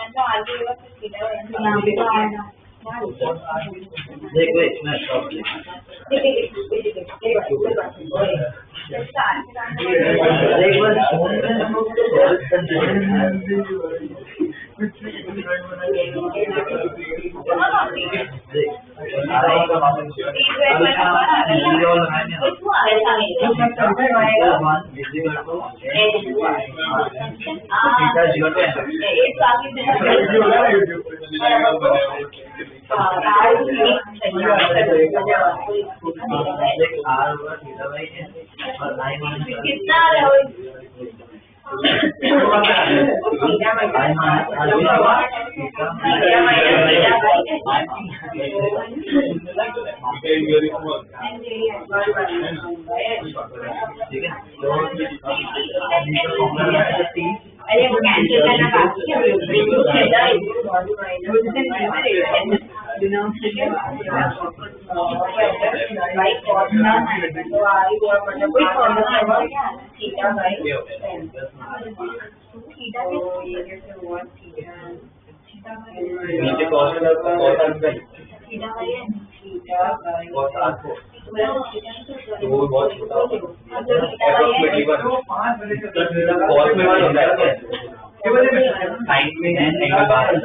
तो आगे बस थीटा यहाँ पे तो आना देख इसमें स्टॉप एक बार फोन में कितना अरे वो कैंसिल करना बाकी है वो बहुत छोटा साइड में है एंगल बाहर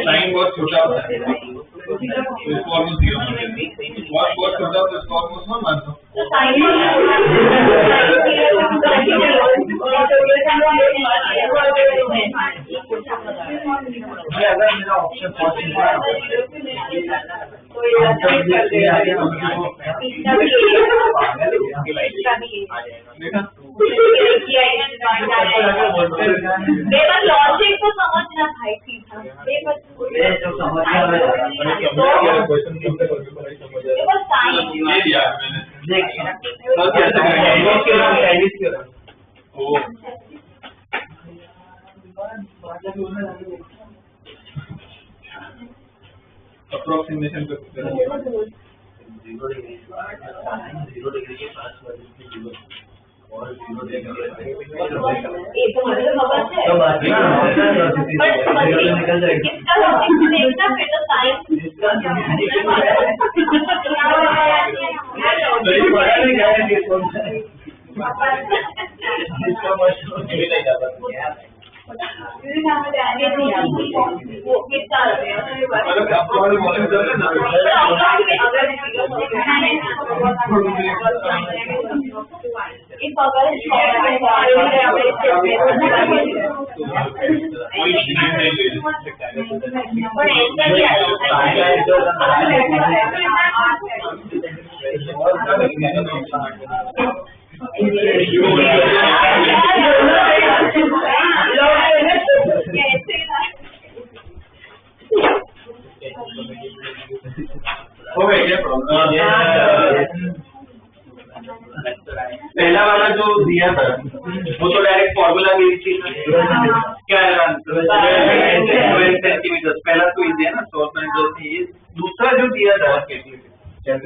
साइन बहुत छोटा होता है इसको ऑलमोस्ट 0 बहुत छोटा होता है इसको ऑलमोस्ट 1 मान लो अगर मेरा ऑप्शन लॉजिक को समझना भाई सीधा जो समझना अप्रोक्सीमेशन पे 0 डिग्री के पास और 0 डिग्री निकल जाएगी वॉल्यूम चल रहा है ना। If अगर कोई नहीं ले हो गया क्या प्रॉब्लम? पहला वाला जो दिया था वो तो डायरेक्ट फॉर्मूला दी थी, क्या है आंसर? 12 सेंटीमीटर। पहला तो इजी है ना, 100 थी। दूसरा जो दिया था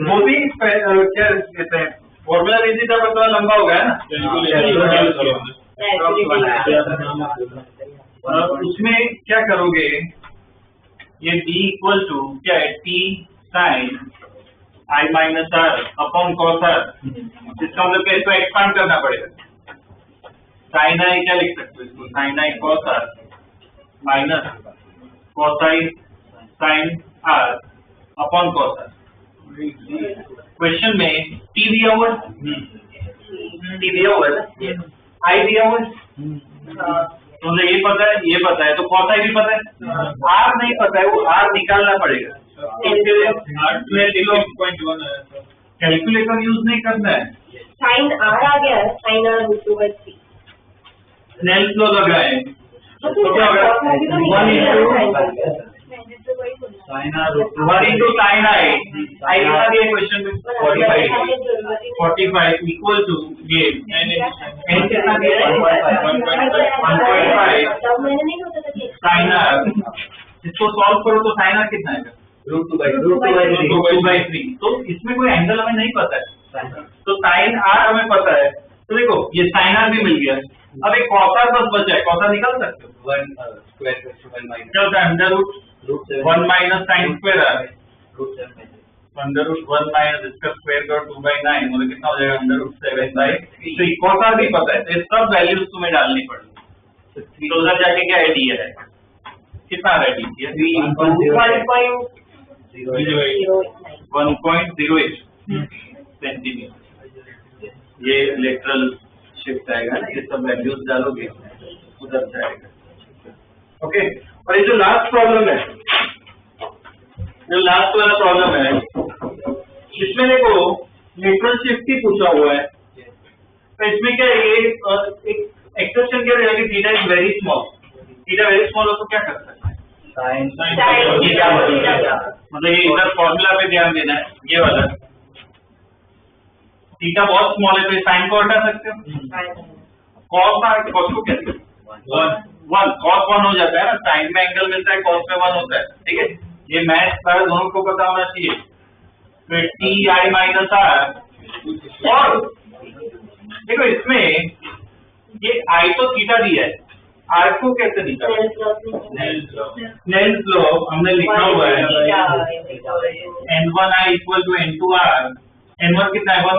वो भी क्या कहते हैं, फॉर्मूला दी था, पर थोड़ा लंबा हो गया ना। उसमें क्या करोगे, ये d इक्वल टू क्या है, t sine I minus R upon cos R. इसका मतलब इसको एक्सपांड करना पड़ेगा। साइन आई क्या लिख सकते हो इसको, sine I cos R minus cos I sine R upon cos R. Question में t दिया हुआ है, t दिया हुआ है, i दिया हुआ है, तो मुझे ये पता है, ये पता है, तो कॉस आई भी पता है, r नहीं पता है, वो r निकालना पड़ेगा। कैलकुलेटर यूज नहीं करना है, साइन आर आ गया, साइन आर √2/3 स्नेल्स लॉ लगाए तो क्या होगा, 1 into sin i, i कितना दिया क्वेश्चन में 45 इक्वल टू ये n कितना दिया 1.5 तब मैंने नहीं सोचा था कि sin r। इसको सॉल्व करो तो sin r कितना आएगा, √2/3। तो इसमें कोई एंगल हमें नहीं पता है, तो sin r हमें पता है, तो देखो ये sin r भी मिल गया। अब एक cos r बस बचा है, cos r निकाल सकते हो, क्या होता है, √1 minus sine square r, √1 minus इसका स्क्वायर का 2/9, मतलब कितना हो जाएगा, √7/3। तो cos r भी पता है, तो ये सब वैल्यूज तुम्हें डालनी पड़ेगी। तो उधर जाके क्या आइडिया है, कितना आ रहा है, 1.08 सेंटीमीटर। ये लेटरल शिफ्ट आएगा, ये सब वैल्यूज डालोगे उधर जाएगा। ओके, और ये जो लास्ट प्रॉब्लम है, जो लास्ट वाला प्रॉब्लम है, इसमें देखो लेटरल शिफ्ट ही पूछा हुआ है, तो इसमें क्या है, ये एक एक्सेप्शन क्या रहेगा कि theta is very small, theta very small हो तो क्या कर सकते हैं, मतलब ये इधर फॉर्मूला पे ध्यान देना है, ये वाला थीटा बहुत स्मॉल है तो साइन को हटा सकते हो, कॉस को कहते हैं 1 cos 1 हो जाता है ना, साइन में एंगल मिलता है, कॉस में 1 होता है, ठीक है। ये मैथ सारे दोनों को पता होना चाहिए। फिर टी आई माइनस आर, और देखो इसमें ये आई तो थीटा दिया है, आर को कैसे निकालें, स्नेल्स लॉ हमने लिखा हुआ है, n1 i equal to n2 r, n1 कितना है 1,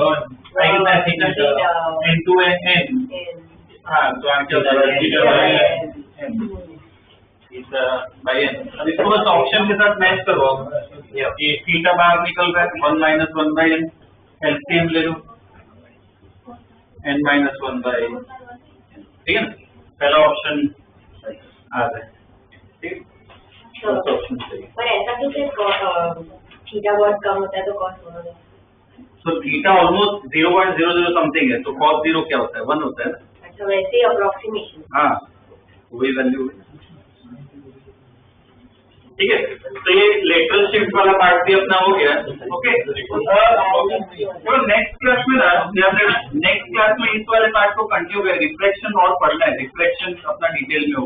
i कितना है थीटा, n2 है n, हाँ तो आंसर हो जाएगा थीटा बाय n। अब इसको बस ऑप्शन के साथ मैच करो, ये थीटा बाहर निकल रहा है, 1 माइनस 1/n, एलसीएम ले लो, n माइनस 1/n, ठीक है ना, पहला ऑप्शन आ रहा है, ठीक है, ऑप्शन सही। पर ऐसा क्यों कि थीटा बहुत कम होता है तो कॉस 1 होता है, तो थीटा ऑलमोस्ट 0.00 समथिंग है, तो cos 0 क्या होता है, 1 होता है ना, अच्छा वैसे ही अप्रोक्सीमेशन, हाँ वही वैल्यू है, ठीक है। तो ये लेटरल शिफ्ट वाला पार्ट भी अपना हो गया, ओके। तो नेक्स्ट क्लास में ना, नेक्स्ट क्लास में इस वाले पार्ट को कंटिन्यू करें, रिफ्लेक्शन और पढ़ना है, रिफ्लेक्शन अपना डिटेल में हो।